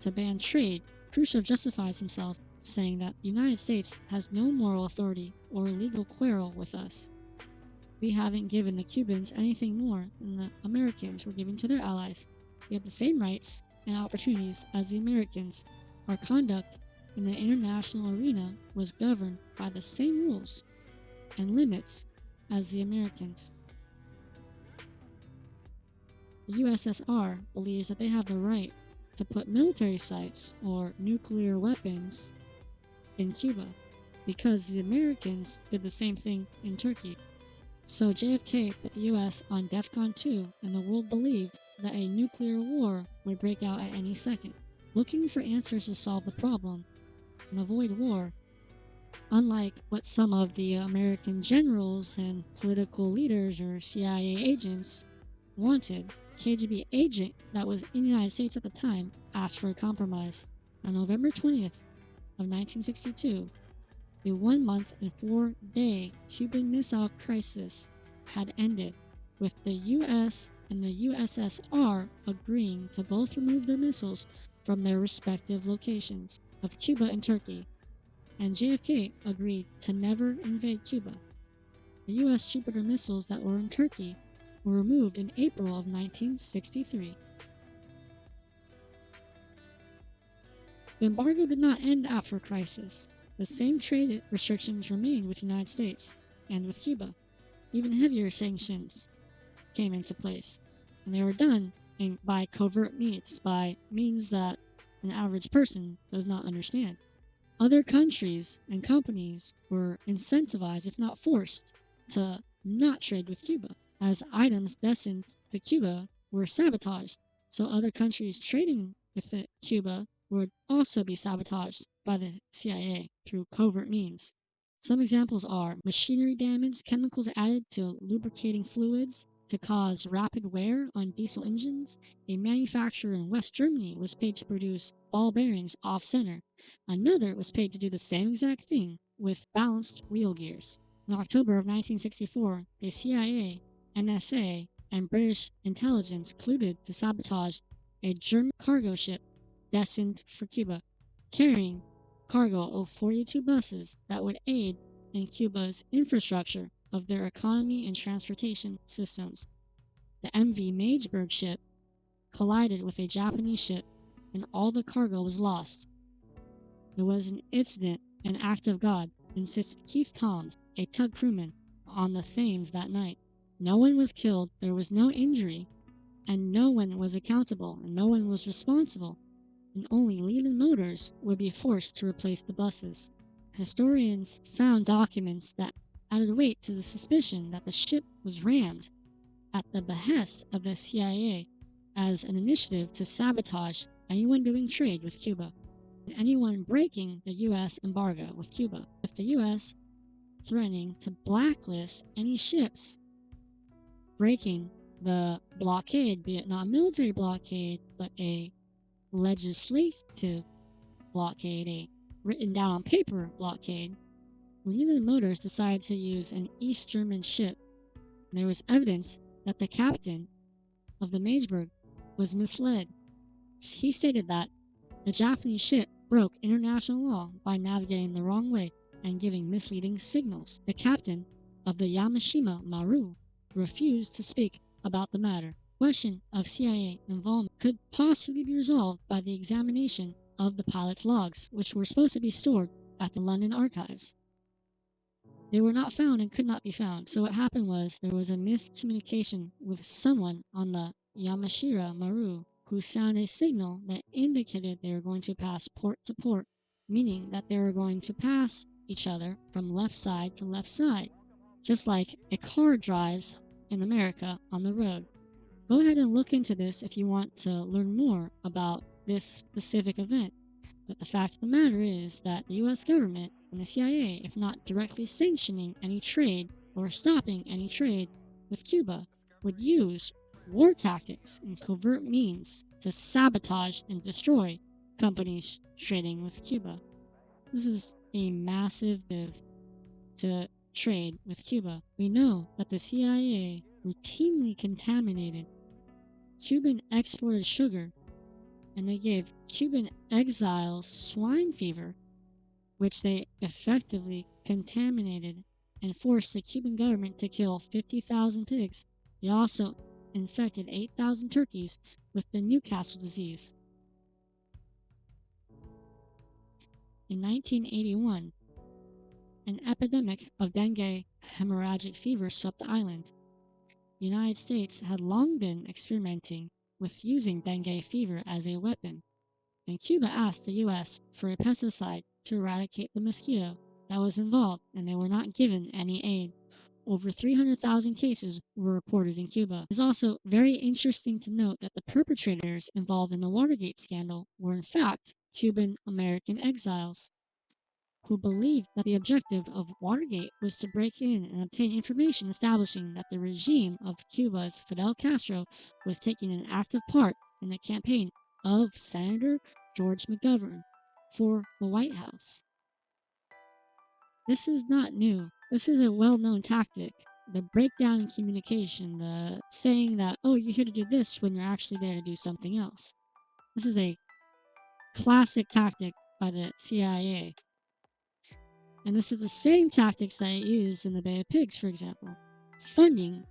to ban trade. Khrushchev justifies himself, saying that the United States has no moral authority or legal quarrel with us. We haven't given the Cubans anything more than the Americans were giving to their allies. We have the same rights and opportunities as the Americans. Our conduct in the international arena was governed by the same rules and limits as the Americans. The USSR believes that they have the right to put military sites or nuclear weapons in Cuba because the Americans did the same thing in Turkey. So JFK put the US on DEFCON 2 and the world believed that a nuclear war would break out at any second. Looking for answers to solve the problem and avoid war, unlike what some of the American generals and political leaders or CIA agents wanted, KGB agent that was in the United States at the time asked for a compromise. On November 20th of 1962, the 1 month and 4-day Cuban Missile Crisis had ended, with the US and the USSR agreeing to both remove their missiles from their respective locations of Cuba and Turkey, and JFK agreed to never invade Cuba. The US Jupiter missiles that were in Turkey were removed in April of 1963. The embargo did not end after crisis. The same trade restrictions remained with the United States and with Cuba. Even heavier sanctions came into place, and they were done by covert means, by means that an average person does not understand. Other countries and companies were incentivized, if not forced, to not trade with Cuba, as items destined to Cuba were sabotaged, so other countries trading with Cuba would also be sabotaged by the CIA through covert means. Some examples are machinery damage, chemicals added to lubricating fluids to cause rapid wear on diesel engines. A manufacturer in West Germany was paid to produce ball bearings off-center. Another was paid to do the same exact thing with balanced wheel gears. In October of 1964, the CIA, NSA, and British intelligence colluded to sabotage a German cargo ship destined for Cuba, carrying cargo of 42 buses that would aid in Cuba's infrastructure of their economy and transportation systems. The MV Mageburg ship collided with a Japanese ship and all the cargo was lost. It was an incident, an act of God, insisted Keith Toms, a tug crewman on the Thames that night. No one was killed, there was no injury, and no one was accountable, and no one was responsible, and only Leland Motors would be forced to replace the buses. Historians found documents that added weight to the suspicion that the ship was rammed at the behest of the CIA as an initiative to sabotage anyone doing trade with Cuba and anyone breaking the U.S. embargo with Cuba, with the U.S. threatening to blacklist any ships breaking the blockade, be it not a military blockade, but a legislative blockade, a written down on paper blockade. Leland Motors decided to use an East German ship. And there was evidence that the captain of the Mageburg was misled. He stated that the Japanese ship broke international law by navigating the wrong way and giving misleading signals. The captain of the Yamashima Maru refused to speak about the matter. The question of CIA involvement could possibly be resolved by the examination of the pilot's logs, which were supposed to be stored at the London archives. They were not found and could not be found. So what happened was there was a miscommunication with someone on the Yamashita Maru who sounded a signal that indicated they were going to pass port to port, meaning that they were going to pass each other from left side to left side, just like a car drives in America on the road. Go ahead and look into this if you want to learn more about this specific event. But the fact of the matter is that the US government and the CIA, if not directly sanctioning any trade or stopping any trade with Cuba, would use war tactics and covert means to sabotage and destroy companies trading with Cuba. This is a massive to trade with Cuba. We know that the CIA routinely contaminated Cuban exported sugar, and they gave Cuban exiles swine fever, which they effectively contaminated and forced the Cuban government to kill 50,000 pigs. They also infected 8,000 turkeys with the Newcastle disease. In 1981, an epidemic of dengue hemorrhagic fever swept the island. The United States had long been experimenting with using dengue fever as a weapon, and Cuba asked the U.S. for a pesticide to eradicate the mosquito that was involved, and they were not given any aid. Over 300,000 cases were reported in Cuba. It is also very interesting to note that the perpetrators involved in the Watergate scandal were in fact Cuban American exiles, who believed that the objective of Watergate was to break in and obtain information establishing that the regime of Cuba's Fidel Castro was taking an active part in the campaign of Senator George McGovern for the White House. This is not new. This is a well-known tactic. The breakdown in communication, the saying that, oh, you're here to do this when you're actually there to do something else. This is a classic tactic by the CIA. And this is the same tactics that it used in the Bay of Pigs, for example, funding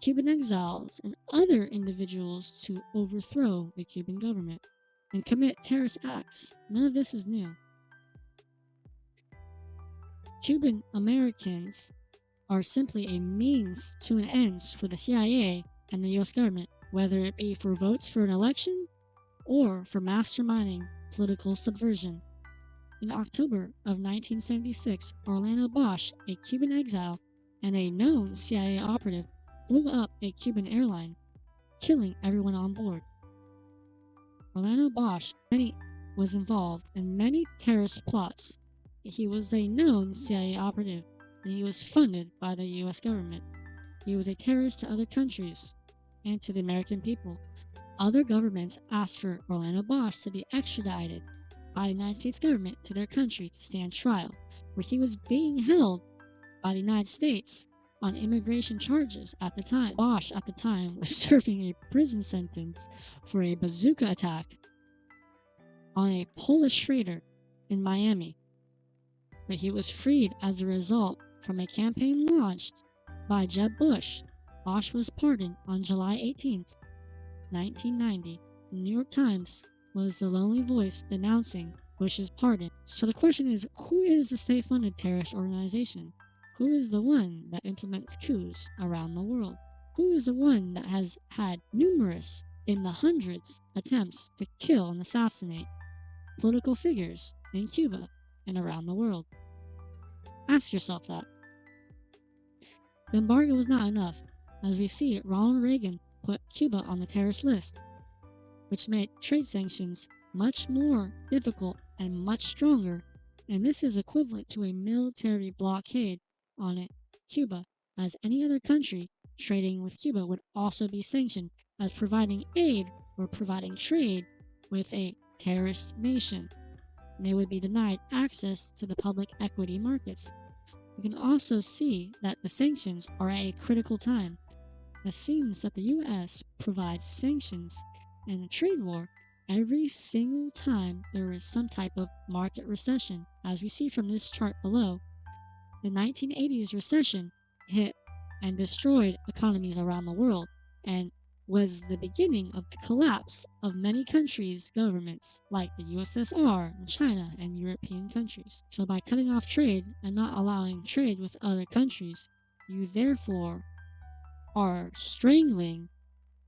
Cuban exiles and other individuals to overthrow the Cuban government and commit terrorist acts. None of this is new. Cuban Americans are simply a means to an end for the CIA and the US government, whether it be for votes for an election or for masterminding political subversion. In October of 1976, Orlando Bosch, a Cuban exile and a known CIA operative, blew up a Cuban airline, killing everyone on board. Orlando Bosch was involved in many terrorist plots. He was a known CIA operative, and he was funded by the US government. He was a terrorist to other countries and to the American people. Other governments asked for Orlando Bosch to be extradited by the United States government to their country to stand trial, where he was being held by the United States on immigration charges at the time. Bosch, at the time, was serving a prison sentence for a bazooka attack on a Polish freighter in Miami. But he was freed as a result from a campaign launched by Jeb Bush. Bosch was pardoned on July 18, 1990. The New York Times was the lonely voice denouncing Bush's pardon. So the question is, who is the state-funded terrorist organization? Who is the one that implements coups around the world? Who is the one that has had numerous, in the hundreds, attempts to kill and assassinate political figures in Cuba and around the world? Ask yourself that. The embargo was not enough. As we see, Ronald Reagan put Cuba on the terrorist list, which made trade sanctions much more difficult and much stronger, and this is equivalent to a military blockade on Cuba, as any other country trading with Cuba would also be sanctioned as providing aid or providing trade with a terrorist nation. And they would be denied access to the public equity markets. We can also see that the sanctions are at a critical time. It seems that the U.S. provides sanctions and a trade war every single time there is some type of market recession. As we see from this chart below, the 1980s recession hit and destroyed economies around the world and was the beginning of the collapse of many countries' governments like the USSR and China and European countries. So by cutting off trade and not allowing trade with other countries, you therefore are strangling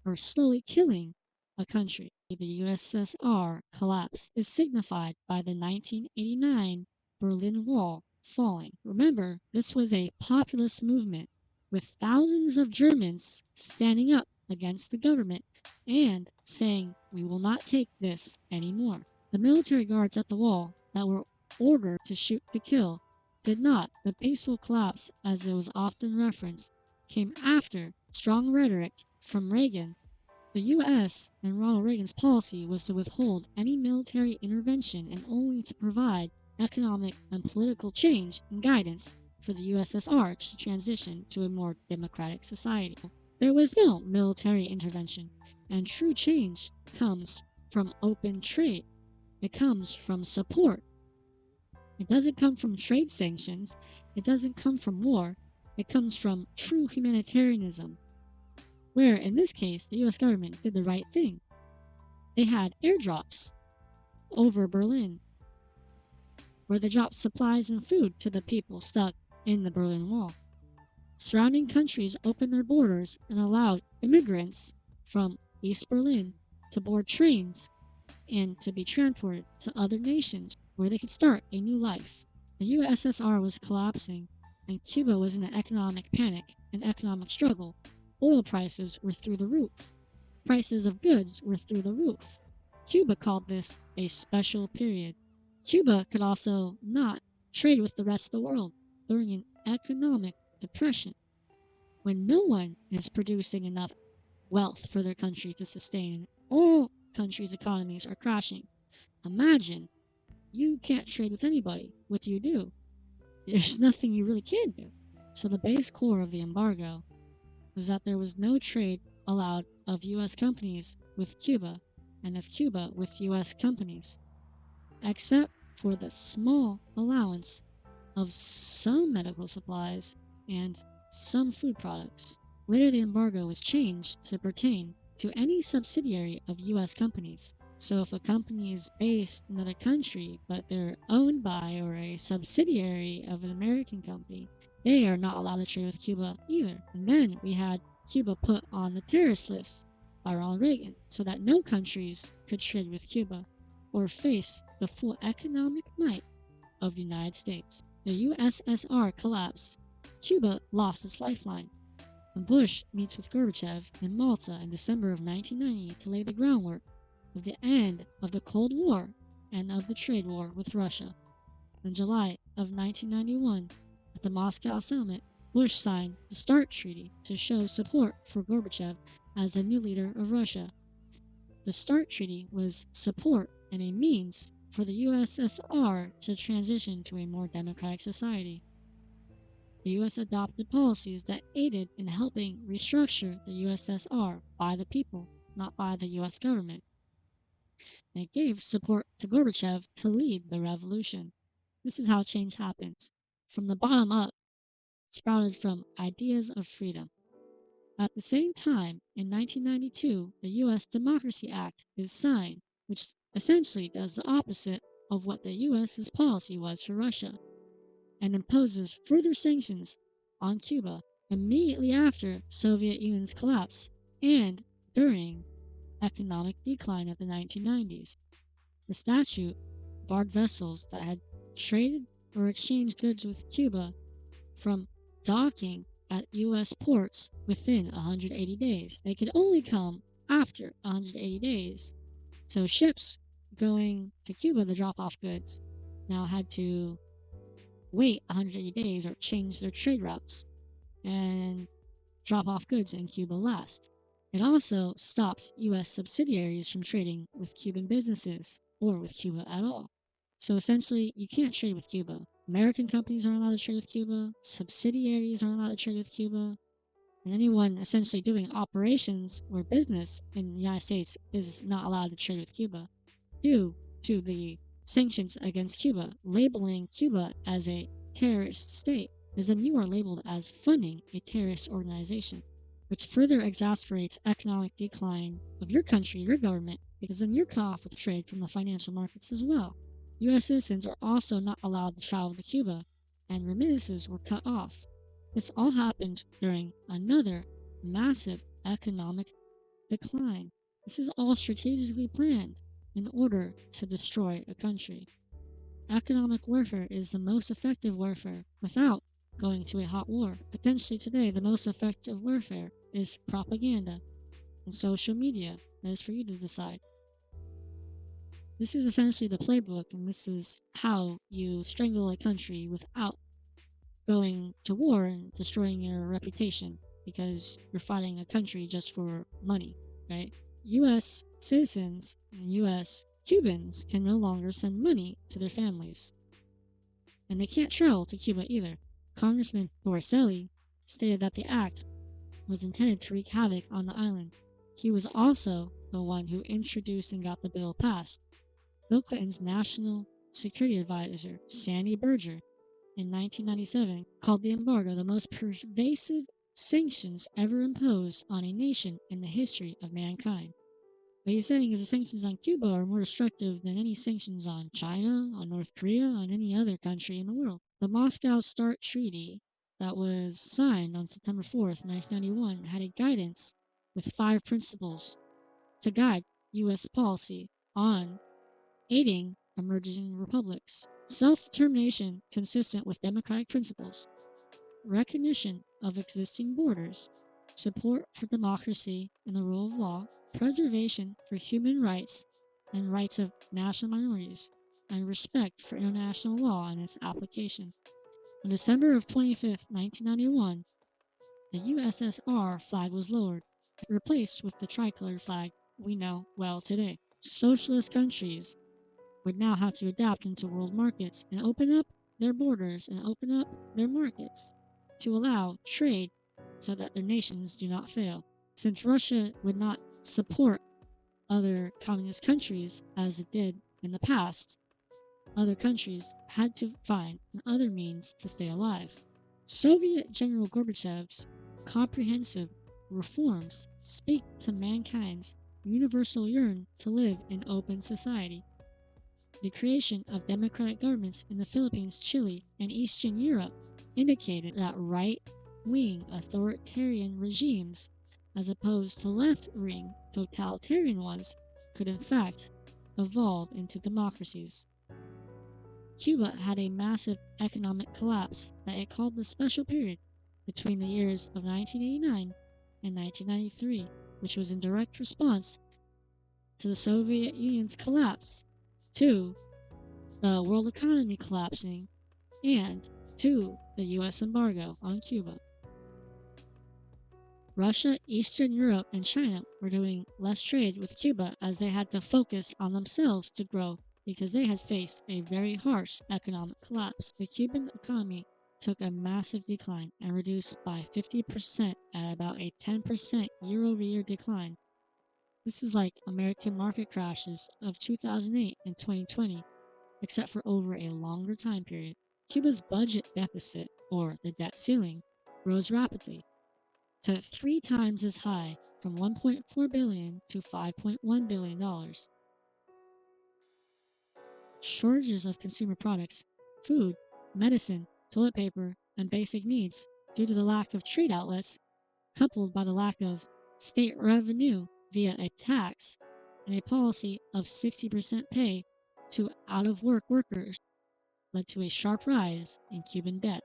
or slowly killing a country. The USSR collapse is signified by the 1989 Berlin Wall falling. Remember, this was a populist movement with thousands of Germans standing up against the government and saying, we will not take this anymore. The military guards at the wall that were ordered to shoot to kill did not. The peaceful collapse, as it was often referenced, came after strong rhetoric from Reagan The US and Ronald Reagan's policy was to withhold any military intervention and only to provide economic and political change and guidance for the USSR to transition to a more democratic society. There was no military intervention, and true change comes from open trade. It comes from support. It doesn't come from trade sanctions. It doesn't come from war. It comes from true humanitarianism, where in this case the US government did the right thing. They had airdrops over Berlin, where they dropped supplies and food to the people stuck in the Berlin Wall. Surrounding countries opened their borders and allowed immigrants from East Berlin to board trains and to be transported to other nations where they could start a new life. The USSR was collapsing, and Cuba was in an economic panic and economic struggle. Oil prices were through the roof. Prices of goods were through the roof. Cuba called this a special period. Cuba could also not trade with the rest of the world during an economic depression. When no one is producing enough wealth for their country to sustain, and all countries' economies are crashing, imagine you can't trade with anybody. What do? There's nothing you really can do. So the base core of the embargo was that there was no trade allowed of US companies with Cuba and of Cuba with US companies, except for the small allowance of some medical supplies and some food products. Later, the embargo was changed to pertain to any subsidiary of US companies. So if a company is based in another country, but they're owned by or a subsidiary of an American company, they are not allowed to trade with Cuba either. And then we had Cuba put on the terrorist list by Ronald Reagan so that no countries could trade with Cuba or face the full economic might of the United States. The USSR collapsed. Cuba lost its lifeline. When Bush meets with Gorbachev in Malta in December of 1990 to lay the groundwork of the end of the Cold War and of the trade war with Russia. In July of 1991, at the Moscow summit, Bush signed the START Treaty to show support for Gorbachev as the new leader of Russia. The START Treaty was support and a means for the USSR to transition to a more democratic society. The US adopted policies that aided in helping restructure the USSR by the people, not by the US government. And it gave support to Gorbachev to lead the revolution. This is how change happens. From the bottom up, sprouted from ideas of freedom. At the same time, in 1992, the US Democracy Act is signed, which essentially does the opposite of what the US's policy was for Russia, and imposes further sanctions on Cuba immediately after Soviet Union's collapse and during economic decline of the 1990s. The statute barred vessels that had traded or exchanged goods with Cuba from docking at U.S. ports within 180 days. They could only come after 180 days. So ships going to Cuba to drop off goods now had to wait 180 days or change their trade routes and drop off goods in Cuba last. It also stopped U.S. subsidiaries from trading with Cuban businesses or with Cuba at all. So essentially, you can't trade with Cuba. American companies aren't allowed to trade with Cuba, subsidiaries aren't allowed to trade with Cuba, and anyone essentially doing operations or business in the United States is not allowed to trade with Cuba due to the sanctions against Cuba, labeling Cuba as a terrorist state, because then you are labeled as funding a terrorist organization, which further exacerbates economic decline of your country, your government, because then you're cut off with trade from the financial markets as well. U.S. citizens are also not allowed to travel to Cuba, and remittances were cut off. This all happened during another massive economic decline. This is all strategically planned in order to destroy a country. Economic warfare is the most effective warfare without going to a hot war. Potentially today, the most effective warfare is propaganda and social media. That is for you to decide. This is essentially the playbook, and this is how you strangle a country without going to war and destroying your reputation because you're fighting a country just for money, right? U.S. citizens and U.S. Cubans can no longer send money to their families. And they can't travel to Cuba either. Congressman Torricelli stated that the act was intended to wreak havoc on the island. He was also the one who introduced and got the bill passed. Bill Clinton's National Security Advisor, Sandy Berger, in 1997 called the embargo the most pervasive sanctions ever imposed on a nation in the history of mankind. What he's saying is the sanctions on Cuba are more destructive than any sanctions on China, on North Korea, on any other country in the world. The Moscow START Treaty that was signed on September 4th, 1991, had a guidance with 5 principles to guide U.S. policy on aiding emerging republics. Self-determination consistent with democratic principles, recognition of existing borders, support for democracy and the rule of law, preservation for human rights and rights of national minorities, and respect for international law and its application. On December of 25th, 1991, the USSR flag was lowered, replaced with the tricolor flag we know well today. Socialist countries would now have to adapt into world markets and open up their borders and open up their markets to allow trade so that their nations do not fail. Since Russia would not support other communist countries as it did in the past, other countries had to find other means to stay alive. Soviet General Gorbachev's comprehensive reforms speak to mankind's universal yearn to live in open society. The creation of democratic governments in the Philippines, Chile, and Eastern Europe indicated that right-wing authoritarian regimes, as opposed to left-wing totalitarian ones, could in fact evolve into democracies. Cuba had a massive economic collapse that it called the special period between the years of 1989 and 1993, which was in direct response to the Soviet Union's collapse, to the world economy collapsing, and to the U.S. embargo on Cuba. Russia, Eastern Europe, and China were doing less trade with Cuba as they had to focus on themselves to grow because they had faced a very harsh economic collapse. The Cuban economy took a massive decline and reduced by 50% at about a 10% year-over-year decline. This is like American market crashes of 2008 and 2020, except for over a longer time period. Cuba's budget deficit, or the debt ceiling, rose rapidly to 3 times as high, from $1.4 billion to $5.1 billion. Shortages of consumer products, food, medicine, toilet paper, and basic needs due to the lack of trade outlets, coupled by the lack of state revenue via a tax and a policy of 60% pay to out-of-work workers, led to a sharp rise in Cuban debt.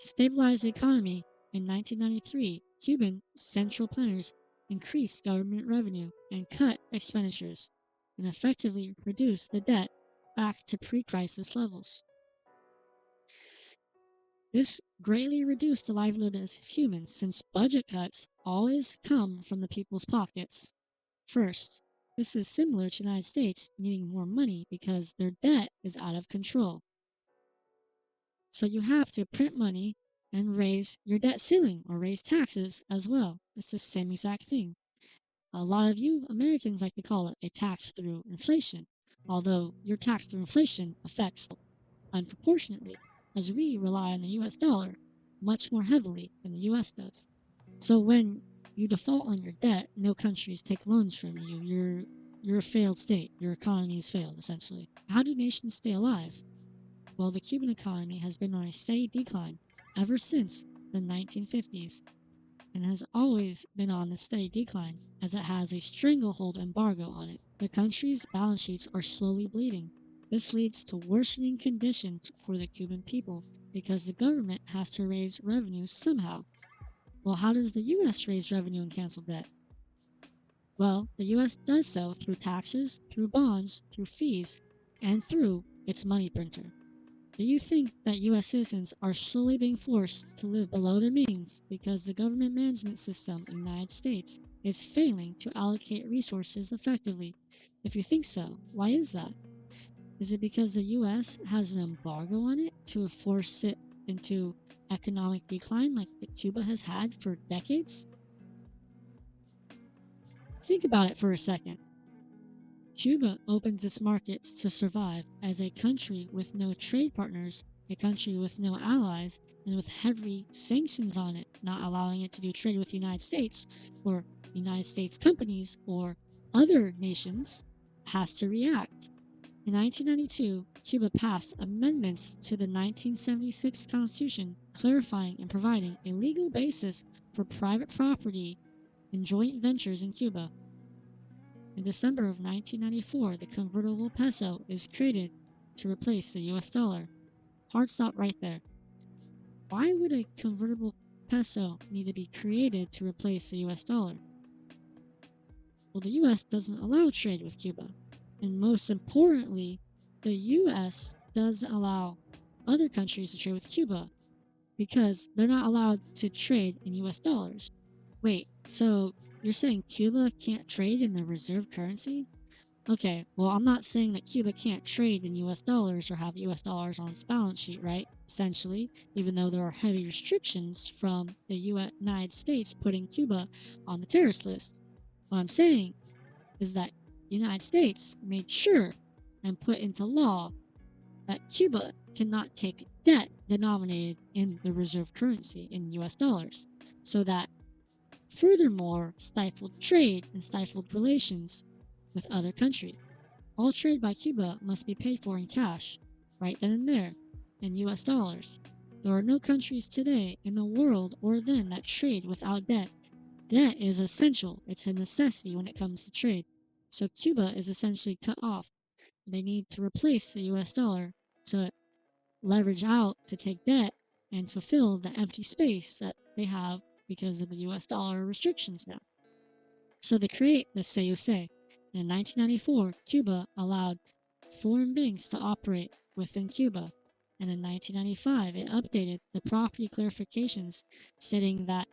To stabilize the economy, in 1993, Cuban central planners increased government revenue and cut expenditures, and effectively reduced the debt back to pre-crisis levels. This greatly reduced the livelihoods of humans since budget cuts always come from the people's pockets. First, this is similar to the United States needing more money because their debt is out of control. So you have to print money and raise your debt ceiling or raise taxes as well. It's the same exact thing. A lot of you Americans like to call it a tax through inflation, although your tax through inflation affects unproportionately, as we rely on the US dollar much more heavily than the US does. So when you default on your debt, no countries take loans from you. You're a failed state. Your economy has failed, essentially. How do nations stay alive? Well, the Cuban economy has been on a steady decline ever since the 1950s and has always been on a steady decline as it has a stranglehold embargo on it. The country's balance sheets are slowly bleeding. This leads to worsening conditions for the Cuban people because the government has to raise revenue somehow. Well, how does the U.S. raise revenue and cancel debt? Well, the U.S. does so through taxes, through bonds, through fees, and through its money printer. Do you think that U.S. citizens are slowly being forced to live below their means because the government management system in the United States is failing to allocate resources effectively. If you think so, why is that? Is it because the US has an embargo on it to force it into economic decline like Cuba has had for decades? Think about it for a second. Cuba opens its markets to survive as a country with no trade partners, a country with no allies, and with heavy sanctions on it, not allowing it to do trade with the United States or United States companies or other nations, has to react. In 1992, Cuba passed amendments to the 1976 Constitution clarifying and providing a legal basis for private property and joint ventures in Cuba. In December of 1994, the convertible peso is created to replace the US dollar. Hard stop right there. Why would a convertible peso need to be created to replace the US dollar? Well, the US doesn't allow trade with Cuba. And most importantly, the US doesn't allow other countries to trade with Cuba because they're not allowed to trade in US dollars. Wait, so you're saying Cuba can't trade in the reserve currency? Okay, well, I'm not saying that Cuba can't trade in US dollars or have US dollars on its balance sheet, right? Essentially, even though there are heavy restrictions from the United States putting Cuba on the terrorist list. What I'm saying is that the United States made sure and put into law that Cuba cannot take debt denominated in the reserve currency in US dollars, so that furthermore stifled trade and stifled relations with other countries. All trade by Cuba must be paid for in cash, right then and there, in US dollars. There are no countries today in the world or then that trade without debt. Debt is essential, it's a necessity when it comes to trade. So Cuba is essentially cut off. They need to replace the US dollar to leverage out to take debt and fulfill the empty space that they have because of the US dollar restrictions now. So they create the CUC. In 1994, Cuba allowed foreign banks to operate within Cuba. And in 1995, it updated the property clarifications, stating that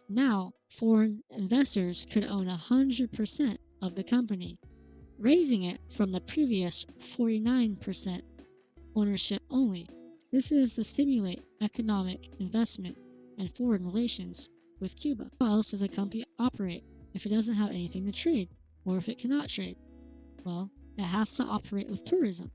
now foreign investors could own 100% of the company, raising it from the previous 49% ownership only. This is to stimulate economic investment and foreign relations with Cuba. How else does a company operate if it doesn't have anything to trade, or if it cannot trade? Well, it has to operate with tourism.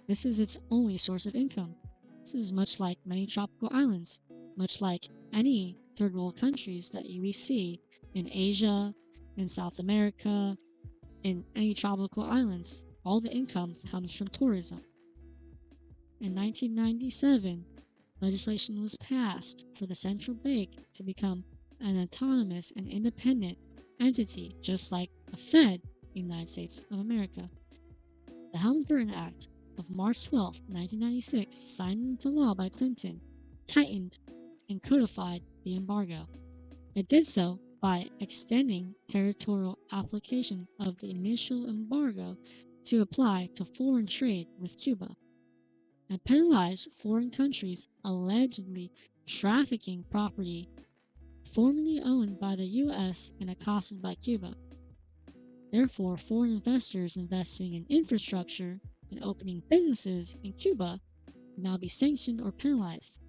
This is its only source of income. This is much like many tropical islands, much like any third world countries that we see in Asia, in South America, in any tropical islands. All the income comes from tourism. In 1997, legislation was passed for the central bank to become an autonomous and independent entity, just like the Fed in the United States of America. The Helms-Burton Act of March 12, 1996, signed into law by Clinton, tightened and codified the embargo. It did so by extending territorial application of the initial embargo to apply to foreign trade with Cuba, and penalized foreign countries allegedly trafficking property formerly owned by the US and accosted by Cuba. Therefore, foreign investors investing in infrastructure and opening businesses in Cuba will now be sanctioned or penalized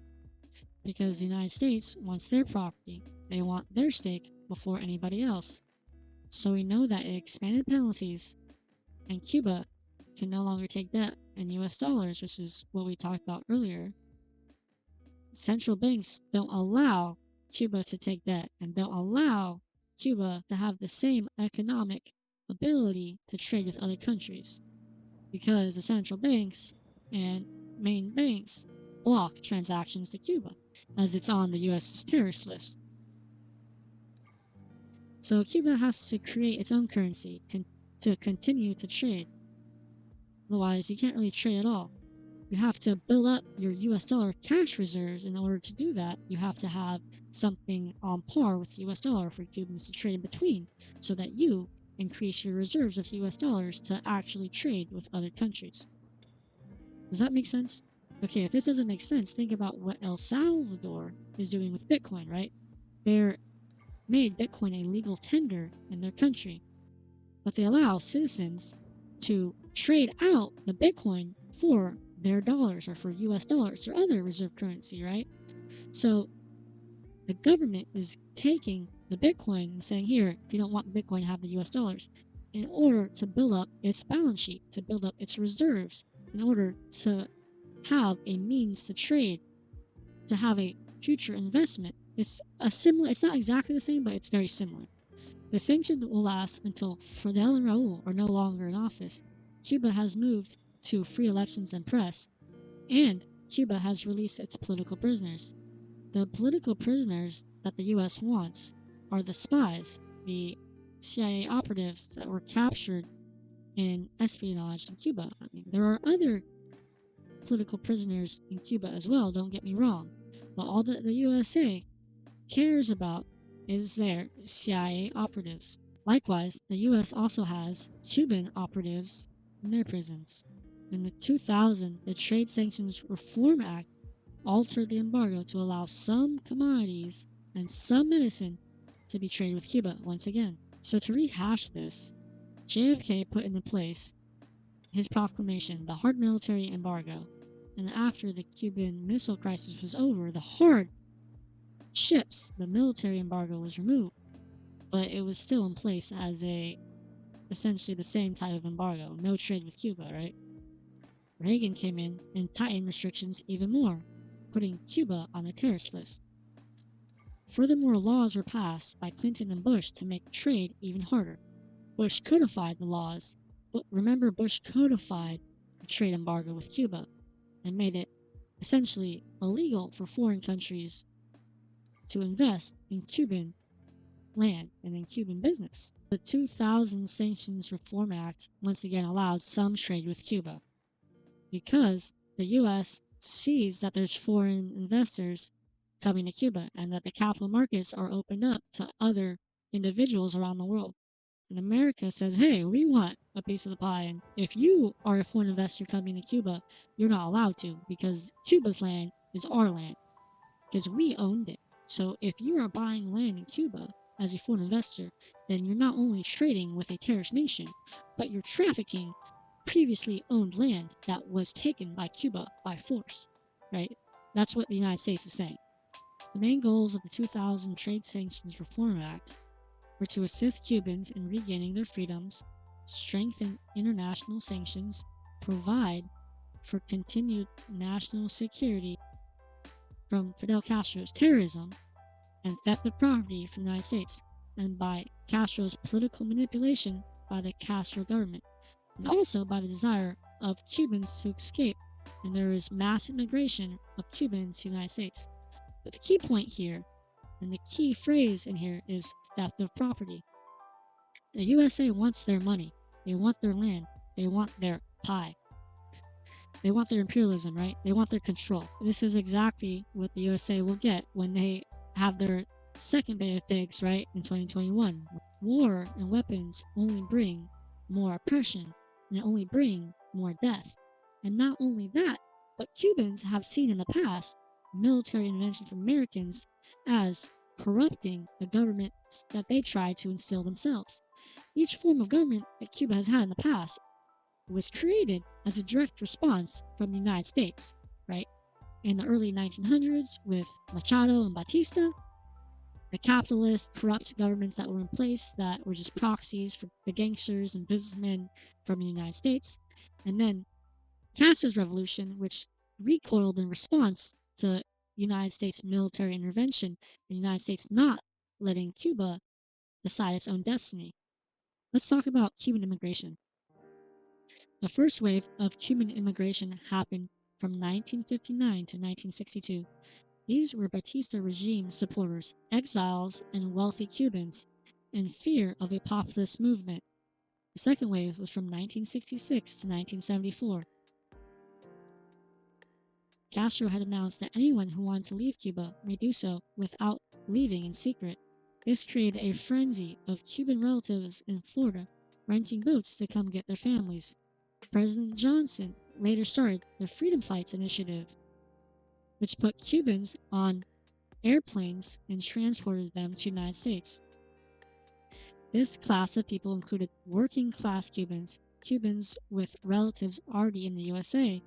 because the United States wants their property. They want their stake before anybody else. So we know that it expanded penalties, and Cuba can no longer take debt in US dollars, which is what we talked about earlier. Central banks don't allow Cuba to take debt and don't allow Cuba to have the same economic ability to trade with other countries because the central banks and main banks block transactions to Cuba as it's on the US's terrorist list. So Cuba has to create its own currency to continue to trade. Otherwise, you can't really trade at all. You have to build up your US dollar cash reserves. In order to do that, you have to have something on par with the US dollar for Cubans to trade in between so that you increase your reserves of US dollars to actually trade with other countries. Does that make sense? Okay, if this doesn't make sense, think about what El Salvador is doing with Bitcoin, right? They're made Bitcoin a legal tender in their country, but they allow citizens to trade out the Bitcoin for their dollars or for US dollars or other reserve currency, right? So the government is taking the Bitcoin and saying, here, if you don't want the Bitcoin, have the US dollars, in order to build up its balance sheet, to build up its reserves, in order to have a means to trade, to have a future investment. It's not exactly the same, but it's very similar. The sanctions will last until Fidel and Raul are no longer in office. Cuba has moved to free elections and press, and Cuba has released its political prisoners. The political prisoners that the U.S. wants are the spies, the CIA operatives that were captured in espionage in Cuba. I mean, there are other political prisoners in Cuba as well, don't get me wrong, but all that the USA cares about is their CIA operatives. Likewise, the US also has Cuban operatives in their prisons. In the 2000, the Trade Sanctions Reform Act altered the embargo to allow some commodities and some medicine to be traded with Cuba once again. So to rehash this, JFK put into place his proclamation, the hard military embargo, and after the Cuban Missile Crisis was over, the hard ships, the military embargo was removed, but it was still in place as essentially the same type of embargo, no trade with Cuba, right? Reagan came in and tightened restrictions even more, putting Cuba on the terrorist list. Furthermore, laws were passed by Clinton and Bush to make trade even harder. Bush codified the laws, but remember, Bush codified the trade embargo with Cuba and made it essentially illegal for foreign countries to invest in Cuban land and in Cuban business. The 2000 Sanctions Reform Act once again allowed some trade with Cuba because the U.S. sees that there's foreign investors coming to Cuba and that the capital markets are opened up to other individuals around the world. And America says, hey, we want a piece of the pie. And if you are a foreign investor coming to Cuba, you're not allowed to because Cuba's land is our land because we owned it. So if you are buying land in Cuba as a foreign investor, then you're not only trading with a terrorist nation, but you're trafficking previously owned land that was taken by Cuba by force, right? That's what the United States is saying. The main goals of the 2000 Trade Sanctions Reform Act were to assist Cubans in regaining their freedoms, strengthen international sanctions, provide for continued national security from Fidel Castro's terrorism and theft of property from the United States, and by Castro's political manipulation by the Castro government, and also by the desire of Cubans to escape, and there is mass immigration of Cubans to the United States. But the key point here, and the key phrase in here, is theft of property. The USA wants their money, they want their land, they want their pie. They want their imperialism, right? They want their control. This is exactly what the USA will get when they have their second Bay of Pigs, right, in 2021. War and weapons only bring more oppression and only bring more death. And not only that, but Cubans have seen in the past military intervention from Americans as corrupting the governments that they tried to instill themselves. Each form of government that Cuba has had in the past was created as a direct response from the United States, right? In the early 1900s with Machado and Batista, the capitalist, corrupt governments that were in place that were just proxies for the gangsters and businessmen from the United States. And then Castro's revolution, which recoiled in response to United States military intervention, the United States not letting Cuba decide its own destiny. Let's talk about Cuban immigration. The first wave of Cuban immigration happened from 1959 to 1962. These were Batista regime supporters, exiles, and wealthy Cubans in fear of a populist movement. The second wave was from 1966 to 1974. Castro had announced that anyone who wanted to leave Cuba may do so without leaving in secret. This created a frenzy of Cuban relatives in Florida renting boats to come get their families. President Johnson later started the Freedom Flights initiative, which put Cubans on airplanes and transported them to the United States. This class of people included working class Cubans, Cubans with relatives already in the USA,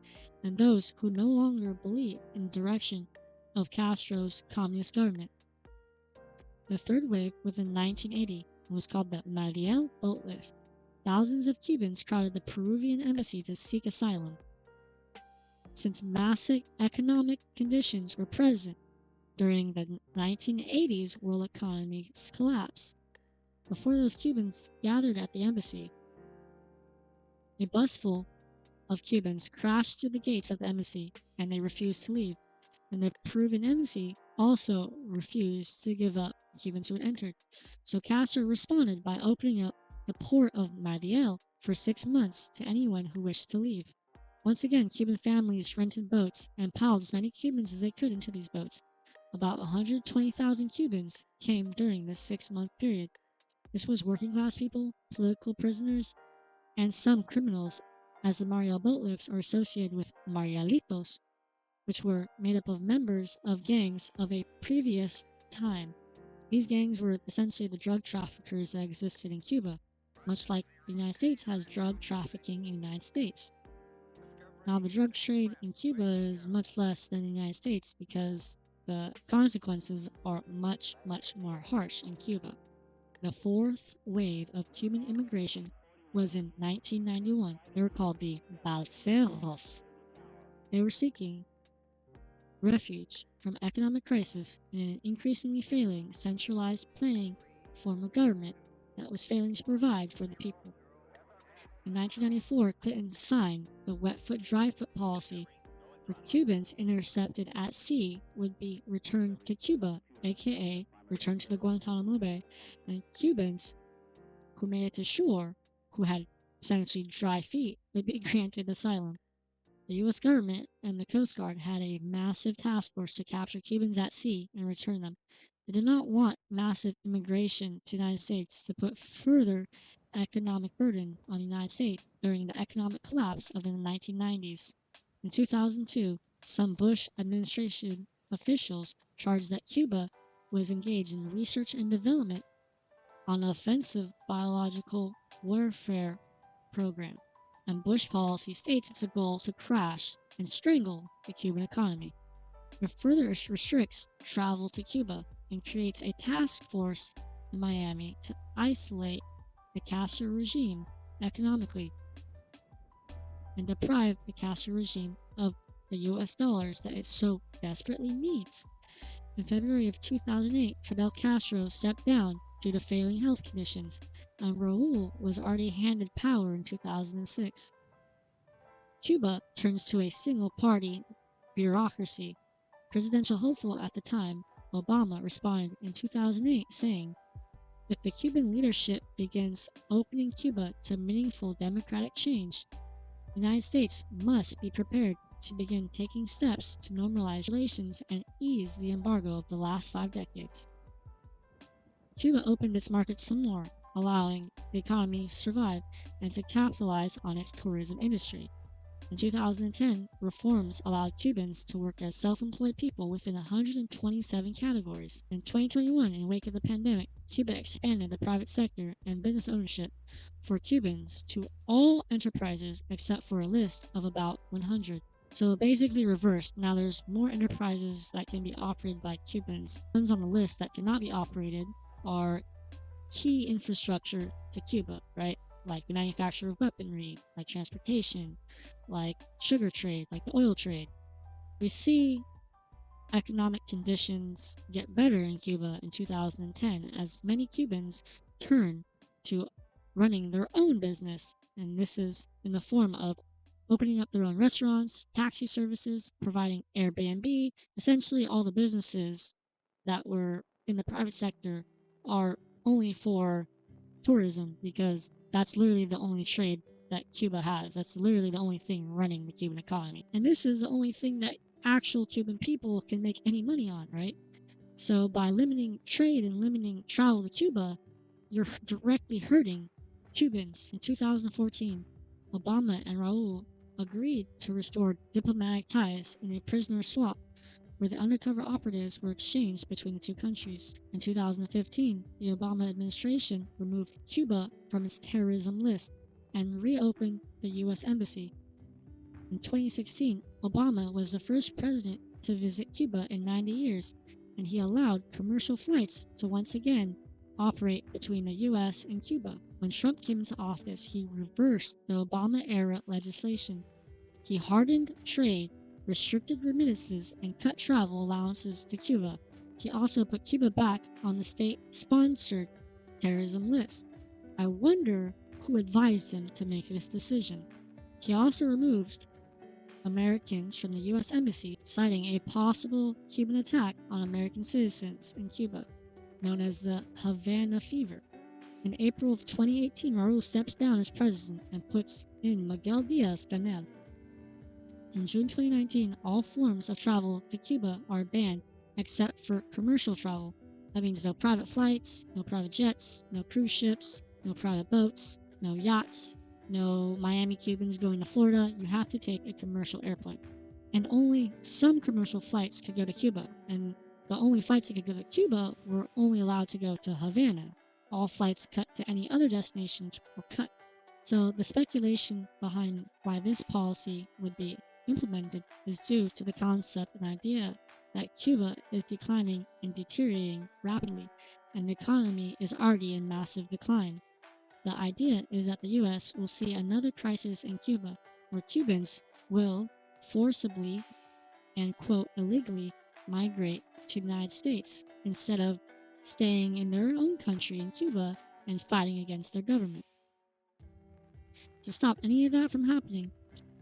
and those who no longer believed in the direction of Castro's communist government. The third wave was in 1980 and was called the Mariel Boat Lift. Thousands of Cubans crowded the Peruvian embassy to seek asylum. Since massive economic conditions were present during the 1980s world economy's collapse, before those Cubans gathered at the embassy, a bus full of Cubans crashed through the gates of the embassy and they refused to leave. And the Peruvian embassy also refused to give up the Cubans who had entered. So Castro responded by opening up the port of Mariel for 6 months to anyone who wished to leave. Once again, Cuban families rented boats and piled as many Cubans as they could into these boats. About 120,000 Cubans came during this 6-month period. This was working class people, political prisoners, and some criminals, as the Mariel boat lifts are associated with Marielitos, which were made up of members of gangs of a previous time. These gangs were essentially the drug traffickers that existed in Cuba, much like the United States has drug trafficking in the United States. Now, the drug trade in Cuba is much less than the United States because the consequences are much, much more harsh in Cuba. The fourth wave of Cuban immigration was in 1991. They were called the Balseros. They were seeking refuge from economic crisis and an increasingly failing centralized planning form of government that was failing to provide for the people. In 1994, Clinton signed the wet foot, dry foot policy, where Cubans intercepted at sea would be returned to Cuba, aka returned to the Guantanamo Bay, and Cubans who made it to shore, who had essentially dry feet, would be granted asylum. The U.S. government and the Coast Guard had a massive task force to capture Cubans at sea and return them. They did not want massive immigration to the United States to put further economic burden on the United States during the economic collapse of the 1990s. In 2002, some Bush administration officials charged that Cuba was engaged in research and development on an offensive biological warfare program, and Bush policy states it's a goal to crash and strangle the Cuban economy. It further restricts travel to Cuba and creates a task force in Miami to isolate the Castro regime economically and deprive the Castro regime of the US dollars that it so desperately needs. In February of 2008, Fidel Castro stepped down due to failing health conditions, and Raul was already handed power in 2006. Cuba turns to a single-party bureaucracy. Presidential hopeful at the time, Obama responded in 2008 saying, "If the Cuban leadership begins opening Cuba to meaningful democratic change, the United States must be prepared to begin taking steps to normalize relations and ease the embargo of the last 5 decades." Cuba opened its markets some more, allowing the economy to survive and to capitalize on its tourism industry. In 2010, reforms allowed Cubans to work as self-employed people within 127 categories. In 2021, in the wake of the pandemic, Cuba expanded the private sector and business ownership for Cubans to all enterprises except for a list of about 100. So basically reversed. Now there's more enterprises that can be operated by Cubans. Ones on the list that cannot be operated are key infrastructure to Cuba, right? Like the manufacture of weaponry, like transportation, like sugar trade, like the oil trade. We see economic conditions get better in Cuba in 2010 as many Cubans turn to running their own business, and this is in the form of opening up their own restaurants, taxi services, providing Airbnb. Essentially, all the businesses that were in the private sector are only for tourism because that's literally the only trade that Cuba has. That's literally the only thing running the Cuban economy. And this is the only thing that actual Cuban people can make any money on, right? So by limiting trade and limiting travel to Cuba, you're directly hurting Cubans. In 2014, Obama and Raul agreed to restore diplomatic ties in a prisoner swap where the undercover operatives were exchanged between the two countries. In 2015, the Obama administration removed Cuba from its terrorism list and reopened the U.S. Embassy. In 2016, Obama was the first president to visit Cuba in 90 years, and he allowed commercial flights to once again operate between the U.S. and Cuba. When Trump came into office, he reversed the Obama-era legislation. He hardened trade, restricted remittances, and cut travel allowances to Cuba. He also put Cuba back on the state-sponsored terrorism list. I wonder who advised him to make this decision. He also removed Americans from the U.S. Embassy, citing a possible Cuban attack on American citizens in Cuba, known as the Havana Fever. In April of 2018, Raul steps down as president and puts in Miguel Diaz-Canel. In June 2019, all forms of travel to Cuba are banned except for commercial travel. That means no private flights, no private jets, no cruise ships, no private boats, no yachts, no Miami Cubans going to Florida. You have to take a commercial airplane. And only some commercial flights could go to Cuba. And the only flights that could go to Cuba were only allowed to go to Havana. All flights cut to any other destinations were cut. So the speculation behind why this policy would be implemented is due to the concept and idea that Cuba is declining and deteriorating rapidly, and the economy is already in massive decline. The idea is that the U.S. will see another crisis in Cuba, where Cubans will forcibly and, quote, illegally migrate to the United States instead of staying in their own country in Cuba and fighting against their government. To stop any of that from happening,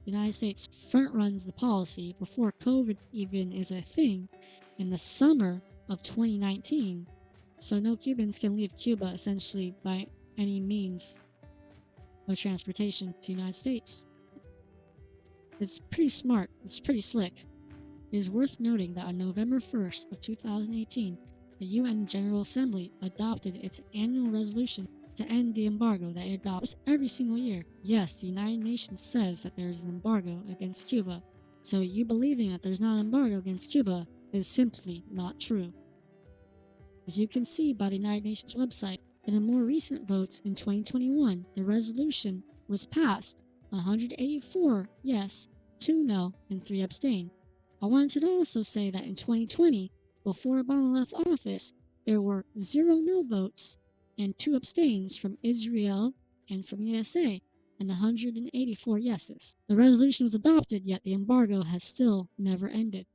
the United States front runs the policy before COVID even is a thing in the summer of 2019, so no Cubans can leave Cuba essentially by any means of transportation to the United States. It's pretty smart, it's pretty slick. It is worth noting that on November 1st of 2018, the UN General Assembly adopted its annual resolution to end the embargo that it adopts every single year. Yes, the United Nations says that there is an embargo against Cuba, so you believing that there's not an embargo against Cuba is simply not true. As you can see by the United Nations website, in the more recent votes in 2021, the resolution was passed 184 yes, 2 no, and 3 abstain. I wanted to also say that in 2020, before Obama left office, there were 0 no votes and 2 abstains from Israel and from USA, and 184 yeses. The resolution was adopted, yet the embargo has still never ended.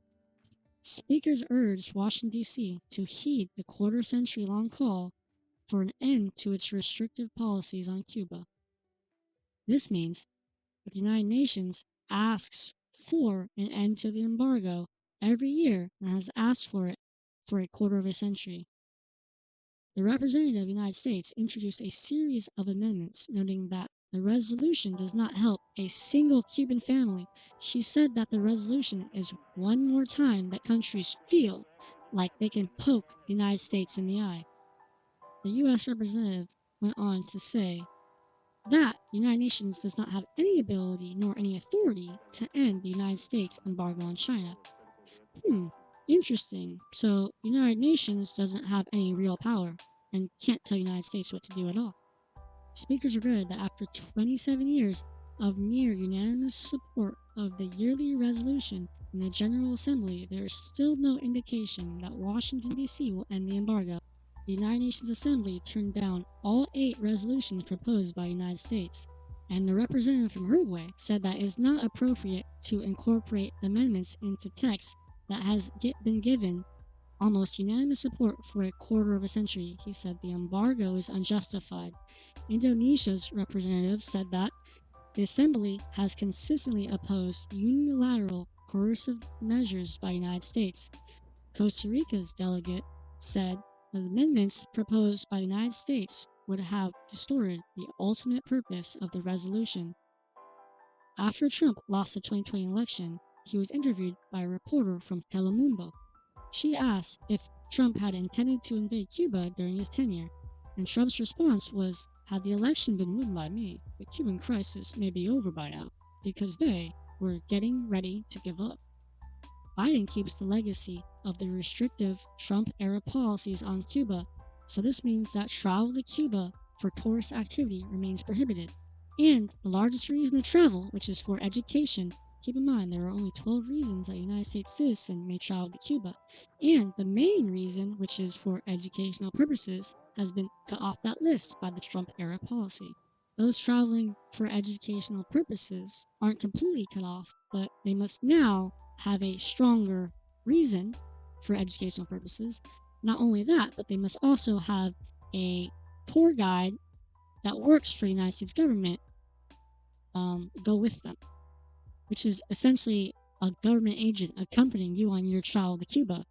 Speakers urged Washington, D.C. to heed the quarter-century-long call for an end to its restrictive policies on Cuba. This means that the United Nations asks for an end to the embargo every year and has asked for it for a quarter of a century. The representative of the United States introduced a series of amendments noting that the resolution does not help a single Cuban family. She said that the resolution is one more time that countries feel like they can poke the United States in the eye. The U.S. representative went on to say that the United Nations does not have any ability nor any authority to end the United States embargo on China. Interesting. So the United Nations doesn't have any real power and can't tell the United States what to do at all. Speakers regretted that after 27 years of near unanimous support of the yearly resolution in the General Assembly, there is still no indication that Washington, D.C. will end the embargo. The United Nations Assembly turned down all 8 resolutions proposed by the United States, and the representative from Uruguay said that it is not appropriate to incorporate amendments into text that has been given almost unanimous support for a quarter of a century. He said the embargo is unjustified. Indonesia's representative said that the Assembly has consistently opposed unilateral coercive measures by the United States. Costa Rica's delegate said the amendments proposed by the United States would have distorted the ultimate purpose of the resolution. After Trump lost the 2020 election, he was interviewed by a reporter from Telemundo. She asked if Trump had intended to invade Cuba during his tenure, and Trump's response was, "Had the election been won by me, the Cuban crisis may be over by now, because they were getting ready to give up." Biden keeps the legacy of the restrictive Trump-era policies on Cuba, so this means that travel to Cuba for tourist activity remains prohibited. And the largest reason to travel, which is for education, keep in mind there are only 12 reasons that a United States citizen may travel to Cuba, and the main reason, which is for educational purposes, has been cut off that list by the Trump-era policy. Those traveling for educational purposes aren't completely cut off, but they must now have a stronger reason for educational purposes. Not only that, but they must also have a tour guide that works for the United States government go with them, which is essentially a government agent accompanying you on your travel to Cuba.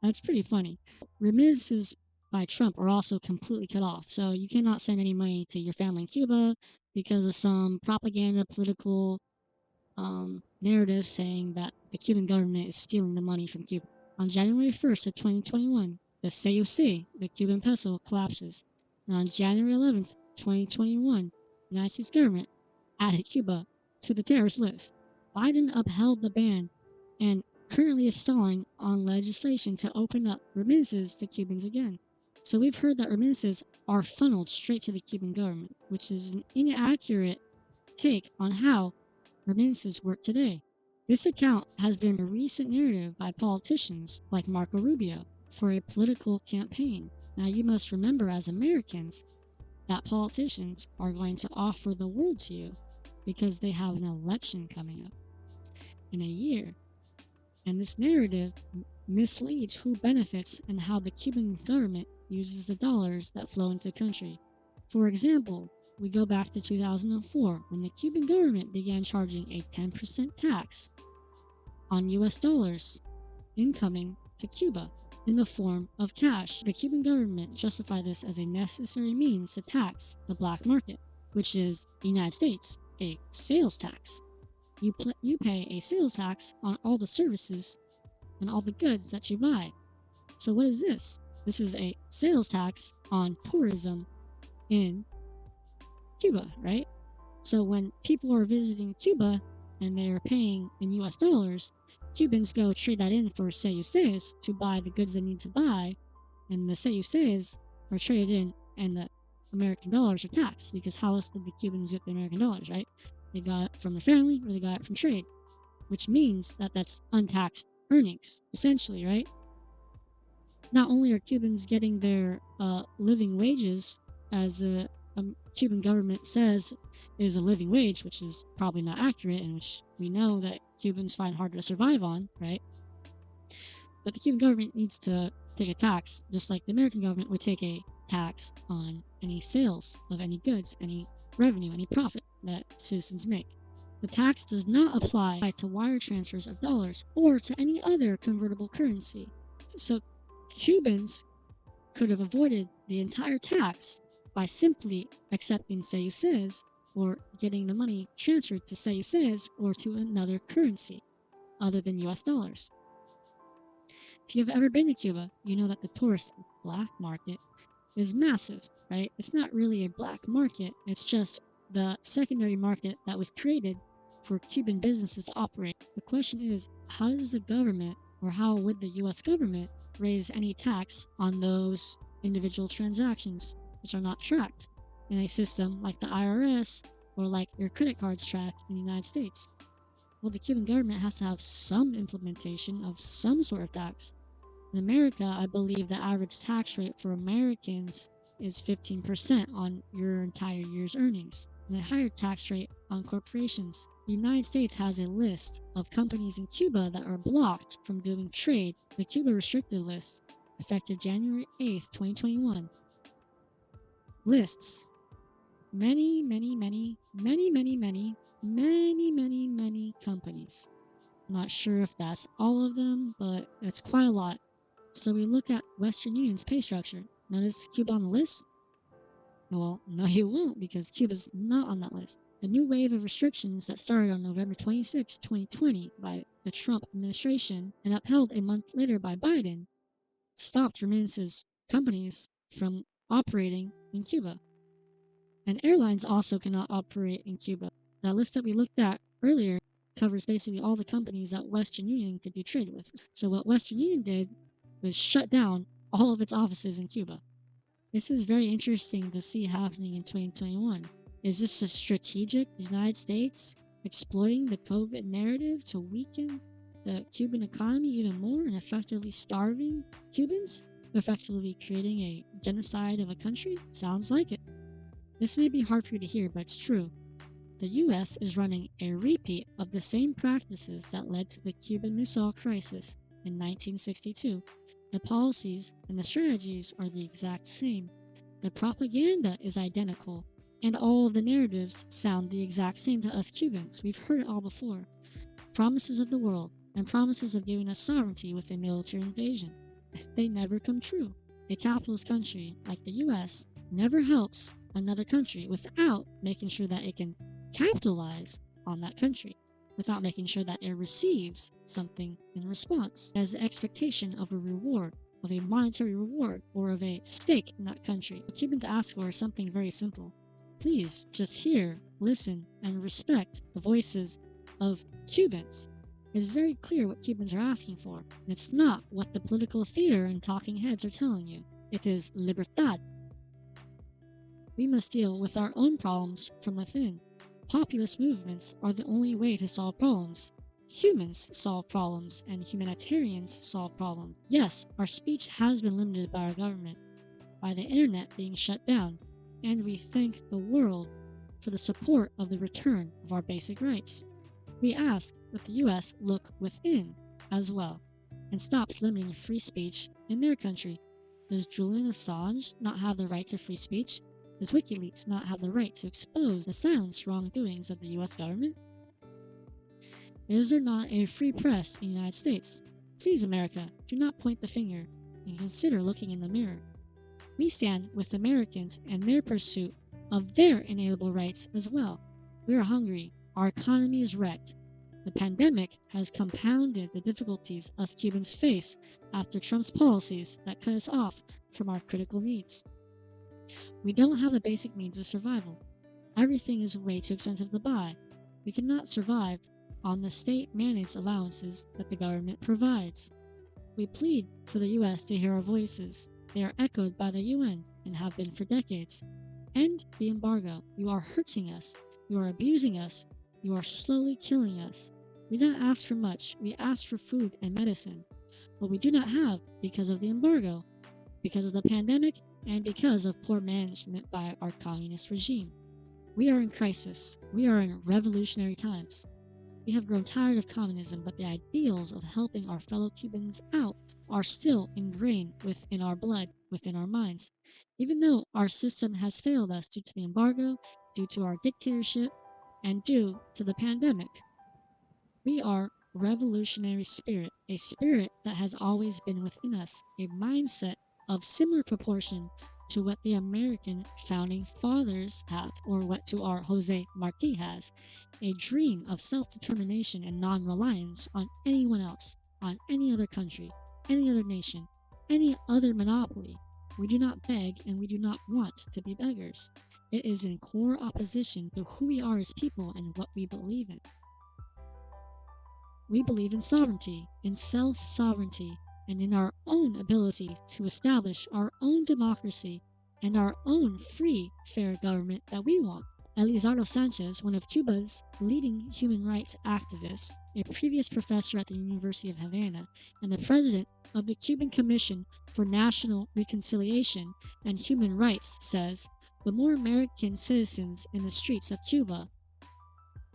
That's pretty funny. Remittances by Trump are also completely cut off, so you cannot send any money to your family in Cuba because of some propaganda, political narrative saying that the Cuban government is stealing the money from Cuba. On January 1st of 2021, the CUC, the Cuban peso, collapses. And on January 11th, 2021, the United States government added Cuba to the terrorist list. Biden upheld the ban and currently is stalling on legislation to open up remittances to Cubans again. So we've heard that remittances are funneled straight to the Cuban government, which is an inaccurate take on how remittances work today. This account has been a recent narrative by politicians like Marco Rubio for a political campaign. Now, you must remember as Americans that politicians are going to offer the world to you because they have an election coming up in a year. And this narrative misleads who benefits and how the Cuban government uses the dollars that flow into the country. For example, we go back to 2004 when the Cuban government began charging a 10% tax on US dollars incoming to Cuba in the form of cash. The Cuban government justified this as a necessary means to tax the black market, which is the United States, a sales tax. You pay a sales tax on all the services and all the goods that you buy. So what is this? This is a sales tax on tourism in Cuba, right? So when people are visiting Cuba and they are paying in US dollars, Cubans go trade that in for CUCs to buy the goods they need to buy, and the CUCs are traded in and the American dollars are taxed, because how else did the Cubans get the American dollars, right? They got it from their family or they got it from trade, which means that that's untaxed earnings, essentially, right? Not only are Cubans getting their living wages, as the Cuban government says is a living wage, which is probably not accurate, and which we know that Cubans find hard to survive on, right? But the Cuban government needs to take a tax, just like the American government would take a tax on any sales of any goods, any revenue, any profit that citizens make. The tax does not apply to wire transfers of dollars or to any other convertible currency. So Cubans could have avoided the entire tax by simply accepting CUCs or getting the money transferred to CUCs or to another currency other than US dollars. If you've ever been to Cuba, you know that the tourist black market is massive, right? It's not really a black market, it's just the secondary market that was created for Cuban businesses to operate. The question is, how does the government, or how would the US government, raise any tax on those individual transactions which are not tracked in a system like the IRS or like your credit cards track in the United States? Well, the Cuban government has to have some implementation of some sort of tax. In America, I believe the average tax rate for Americans is 15% on your entire year's earnings, and a higher tax rate on corporations. The United States has a list of companies in Cuba that are blocked from doing trade, the Cuba Restricted List, effective January 8th, 2021. Lists many companies. I'm not sure if that's all of them, but it's quite a lot. So we look at Western Union's pay structure. Notice Cuba on the list? Well, no, you won't, because Cuba's not on that list. The new wave of restrictions that started on November 26, 2020 by the Trump administration and upheld a month later by Biden stopped remittances companies from operating in Cuba. And airlines also cannot operate in Cuba. That list that we looked at earlier covers basically all the companies that Western Union could do trade with. So what Western Union did was shut down all of its offices in Cuba. This is very interesting to see happening in 2021. Is this a strategic United States exploiting the COVID narrative to weaken the Cuban economy even more and effectively starving Cubans? Effectively creating a genocide of a country? Sounds like it. This may be hard for you to hear, but it's true. The US is running a repeat of the same practices that led to the Cuban Missile Crisis in 1962. The policies and the strategies are the exact same. The propaganda is identical, and all of the narratives sound the exact same to us Cubans. We've heard it all before. Promises of the world and promises of giving us sovereignty with a military invasion. They never come true. A capitalist country like the US never helps another country without making sure that it can capitalize on that country, without making sure that it receives something in response as the expectation of a reward, of a monetary reward, or of a stake in that country. What Cubans ask for is something very simple. Please just hear, listen, and respect the voices of Cubans. It is very clear what Cubans are asking for, and it's not what the political theater and talking heads are telling you. It is libertad. We must deal with our own problems from within. Populist movements are the only way to solve problems. Humans solve problems, and humanitarians solve problems. Yes, our speech has been limited by our government, by the internet being shut down, and we thank the world for the support of the return of our basic rights. We ask that the US look within as well and stops limiting free speech in their country. Does Julian Assange not have the right to free speech? Does WikiLeaks not have the right to expose the silenced wrongdoings of the US government? Is there not a free press in the United States? Please, America, do not point the finger and consider looking in the mirror. We stand with Americans and their pursuit of their inalienable rights as well. We are hungry. Our economy is wrecked. The pandemic has compounded the difficulties us Cubans face after Trump's policies that cut us off from our critical needs. We don't have the basic means of survival. Everything is way too expensive to buy. We cannot survive on the state-managed allowances that the government provides. We plead for the US to hear our voices. They are echoed by the UN and have been for decades. End the embargo. You are hurting us. You are abusing us. You are slowly killing us. We do not ask for much. We ask for food and medicine. What we do not have because of the embargo, because of the pandemic, and because of poor management by our communist regime. We are in crisis. We are in revolutionary times. We have grown tired of communism, but the ideals of helping our fellow Cubans out are still ingrained within our blood, within our minds. Even though our system has failed us due to the embargo, due to our dictatorship, and due to the pandemic. We are revolutionary spirit, a spirit that has always been within us, a mindset of similar proportion to what the American founding fathers have, or what to our Jose Marti has, a dream of self-determination and non-reliance on anyone else, on any other country, any other nation, any other monopoly. We do not beg and we do not want to be beggars. It is in core opposition to who we are as people and what we believe in. We believe in sovereignty, in self-sovereignty, and in our own ability to establish our own democracy and our own free, fair government that we want. Elizardo Sanchez, one of Cuba's leading human rights activists, a previous professor at the University of Havana, and the president of the Cuban Commission for National Reconciliation and Human Rights, says, the more American citizens in the streets of Cuba,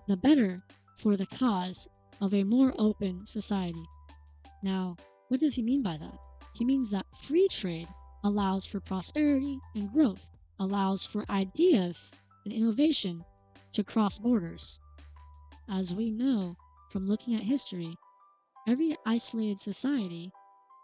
the better for the cause of a more open society. Now, what does he mean by that? He means that free trade allows for prosperity and growth, allows for ideas and innovation to cross borders. As we know from looking at history, every isolated society,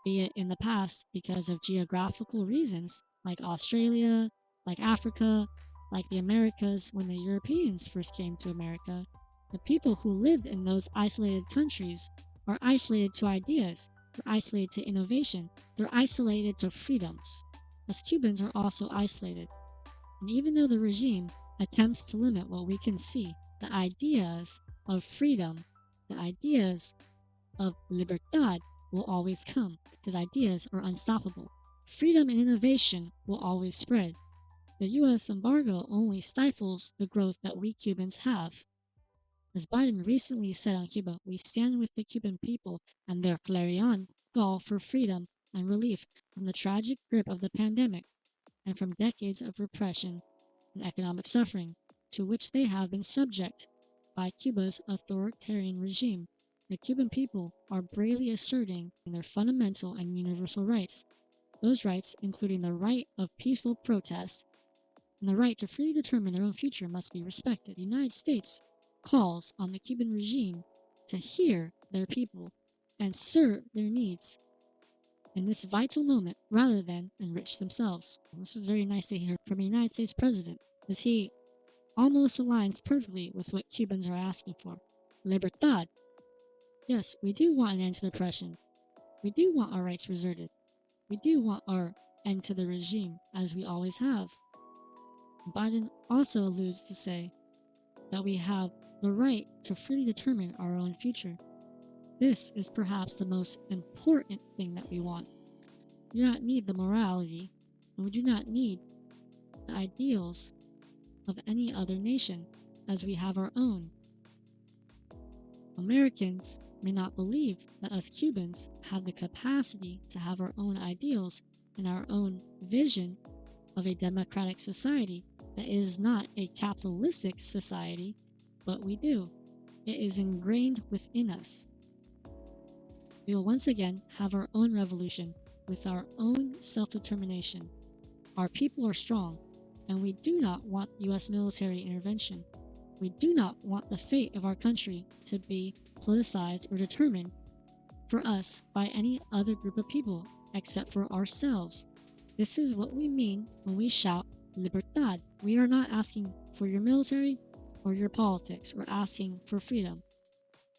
be it in the past because of geographical reasons, like Australia, like Africa, like the Americas when the Europeans first came to America, the people who lived in those isolated countries are isolated to ideas, they're isolated to innovation, they're isolated to freedoms. Us Cubans are also isolated. And even though the regime attempts to limit what we can see, the ideas of freedom the ideas of libertad will always come, because ideas are unstoppable. Freedom and innovation will always spread. The US embargo only stifles the growth that we Cubans have. As Biden recently said on Cuba, we stand with the Cuban people and their clarion call for freedom and relief from the tragic grip of the pandemic and from decades of repression and economic suffering to which they have been subject by Cuba's authoritarian regime. The Cuban people are bravely asserting their fundamental and universal rights. Those rights, including the right of peaceful protest and the right to freely determine their own future, must be respected. The United States calls on the Cuban regime to hear their people and serve their needs in this vital moment rather than enrich themselves. This is very nice to hear from a United States president, as he almost aligns perfectly with what Cubans are asking for. Libertad. Yes, we do want an end to oppression. We do want our rights reserved. We do want our end to the regime, as we always have. Biden also alludes to say that we have the right to freely determine our own future. This is perhaps the most important thing that we want. We do not need the morality, and we do not need the ideals of any other nation, as we have our own. Americans may not believe that us Cubans have the capacity to have our own ideals and our own vision of a democratic society that is not a capitalistic society, but we do. It is ingrained within us. We will once again have our own revolution with our own self-determination. Our people are strong, and we do not want U.S. military intervention. We do not want the fate of our country to be politicized or determined for us by any other group of people except for ourselves. This is what we mean when we shout libertad. We are not asking for your military or your politics. We're asking for freedom.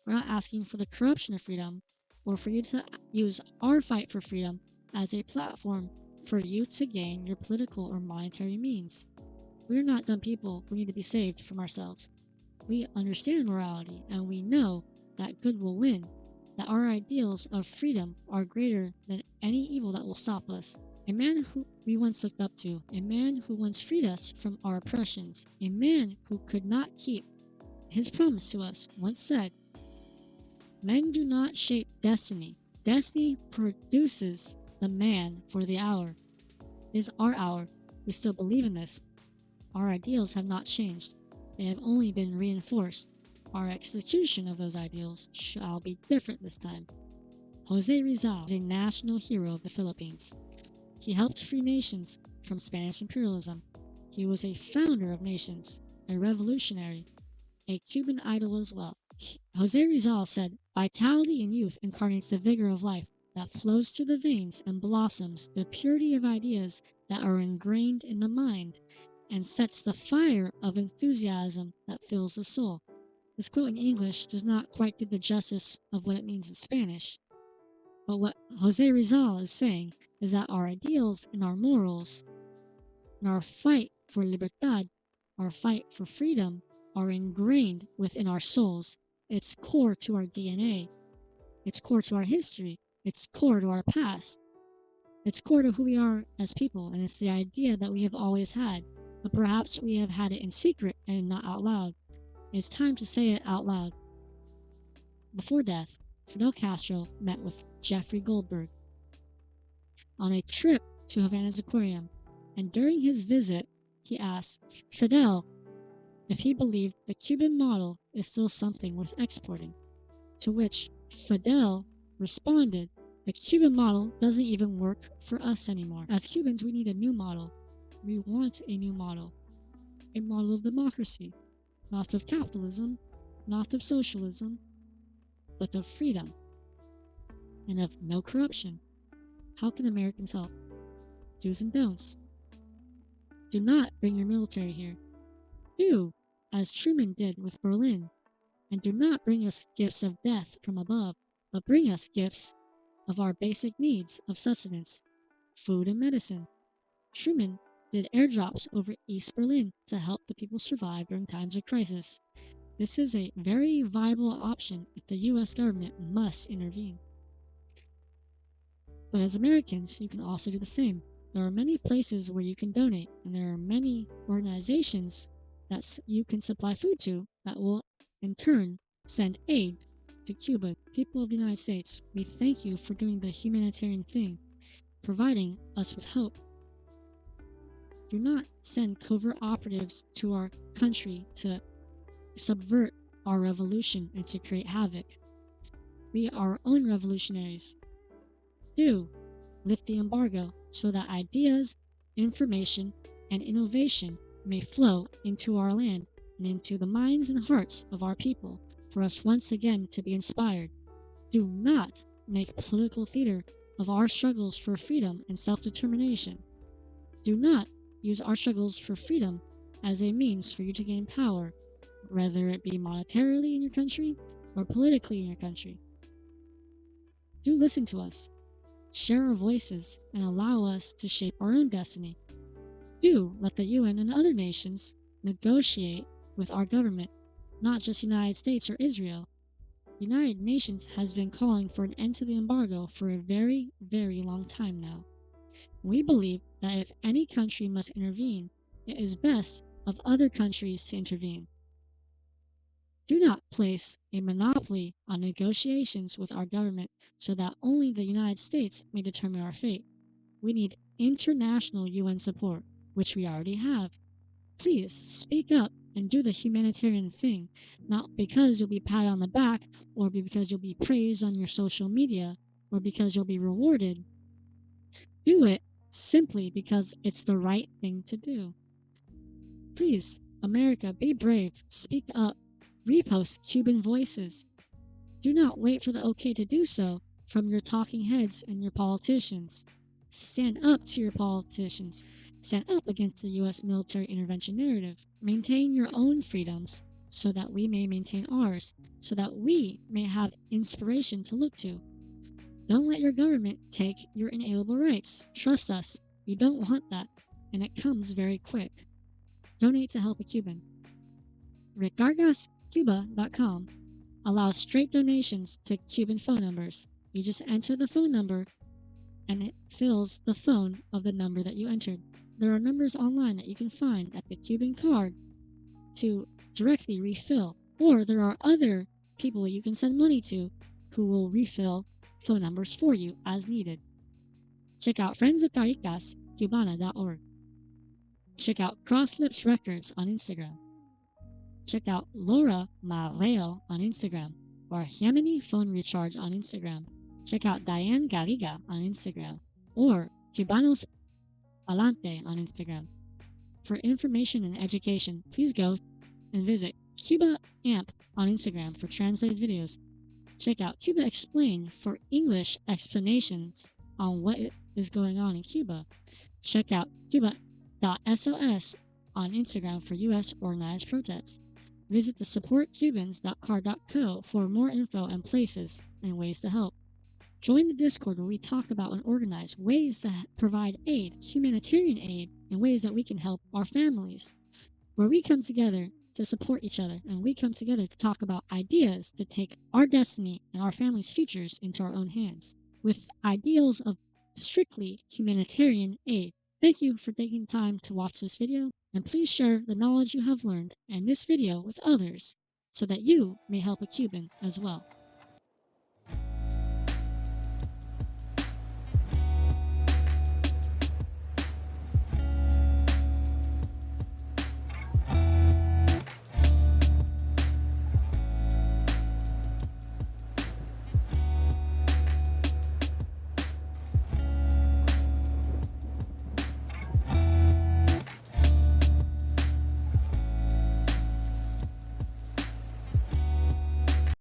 We're not asking for the corruption of freedom or for you to use our fight for freedom as a platform for you to gain your political or monetary means. We're not dumb people who need to be saved from ourselves. We understand morality, and we know that good will win, that our ideals of freedom are greater than any evil that will stop us. A man who we once looked up to, a man who once freed us from our oppressions, a man who could not keep his promise to us, once said, "Men do not shape destiny. Destiny produces the man for the hour." It is our hour. We still believe in this. Our ideals have not changed. They have only been reinforced. Our execution of those ideals shall be different this time. Jose Rizal is a national hero of the Philippines. He helped free nations from Spanish imperialism. He was a founder of nations, a revolutionary, a Cuban idol as well. Jose Rizal said, "Vitality in youth incarnates the vigor of life that flows through the veins and blossoms the purity of ideas that are ingrained in the mind and sets the fire of enthusiasm that fills the soul." This quote in English does not quite do the justice of what it means in Spanish. But what Jose Rizal is saying is that our ideals and our morals and our fight for libertad, our fight for freedom, are ingrained within our souls. It's core to our DNA. It's core to our history. It's core to our past. It's core to who we are as people, and it's the idea that we have always had, but perhaps we have had it in secret and not out loud. It's time to say it out loud. Before death, Fidel Castro met with Jeffrey Goldberg on a trip to Havana's aquarium, and during his visit, he asked Fidel if he believed the Cuban model is still something worth exporting, to which Fidel responded, "The Cuban model doesn't even work for us anymore. As Cubans, we need a new model. We want a new model. A model of democracy, not of capitalism, not of socialism, but of freedom, and of no corruption. How can Americans help? Do's and don'ts. Do not bring your military here. Do as Truman did with Berlin, and do not bring us gifts of death from above, but bring us gifts of our basic needs of sustenance, food and medicine." Truman did airdrops over East Berlin to help the people survive during times of crisis. This is a very viable option if the US government must intervene. But as Americans, you can also do the same. There are many places where you can donate, and there are many organizations that you can supply food to that will, in turn, send aid to Cuba. People of the United States, we thank you for doing the humanitarian thing, providing us with hope. Do not send covert operatives to our country to subvert our revolution and to create havoc. We are our own revolutionaries. Do lift the embargo so that ideas, information, and innovation may flow into our land and into the minds and hearts of our people for us once again to be inspired. Do not make political theater of our struggles for freedom and self-determination. Do not use our struggles for freedom as a means for you to gain power, whether it be monetarily in your country or politically in your country. Do listen to us. Share our voices and allow us to shape our own destiny. Do let the UN and other nations negotiate with our government, not just United States or Israel. United Nations has been calling for an end to the embargo for a very, very long time now. We believe that if any country must intervene, it is best of other countries to intervene. Do not place a monopoly on negotiations with our government so that only the United States may determine our fate. We need international UN support, which we already have. Please speak up and do the humanitarian thing, not because you'll be patted on the back or because you'll be praised on your social media or because you'll be rewarded. Do it simply because it's the right thing to do. Please, America, be brave, speak up, repost Cuban voices. Do not wait for the okay to do so from your talking heads and your politicians. Stand up to your politicians. Stand up against the U.S. military intervention narrative. Maintain your own freedoms so that we may maintain ours, so that we may have inspiration to look to. Don't let your government take your inalienable rights. Trust us, we don't want that, and it comes very quick. Donate to help a Cuban. RecargasCuba.com allows straight donations to Cuban phone numbers. You just enter the phone number and it fills the phone of the number that you entered. There are numbers online that you can find at the Cuban card to directly refill, or there are other people you can send money to who will refill phone numbers for you as needed. Check out friendsofcaricascubana.org. Check out Crosslips Records on Instagram. Check out Laura Marreo on Instagram, or Yemeni Phone Recharge on Instagram. Check out Diane Garriga on Instagram, or Cubanos Alante on Instagram. For information and education, please go and visit Cuba Amp on Instagram for translated videos. Check out Cuba Explained for English explanations on what is going on in Cuba. Check out Cuba.sos on Instagram for U.S. organized protests. Visit the supportcubans.car.co for more info and places and ways to help. Join the Discord where we talk about and organize ways to provide aid, humanitarian aid, and ways that we can help our families. Where we come together to support each other and we come together to talk about ideas to take our destiny and our families' futures into our own hands with ideals of strictly humanitarian aid. Thank you for taking time to watch this video, and please share the knowledge you have learned and this video with others so that you may help a Cuban as well.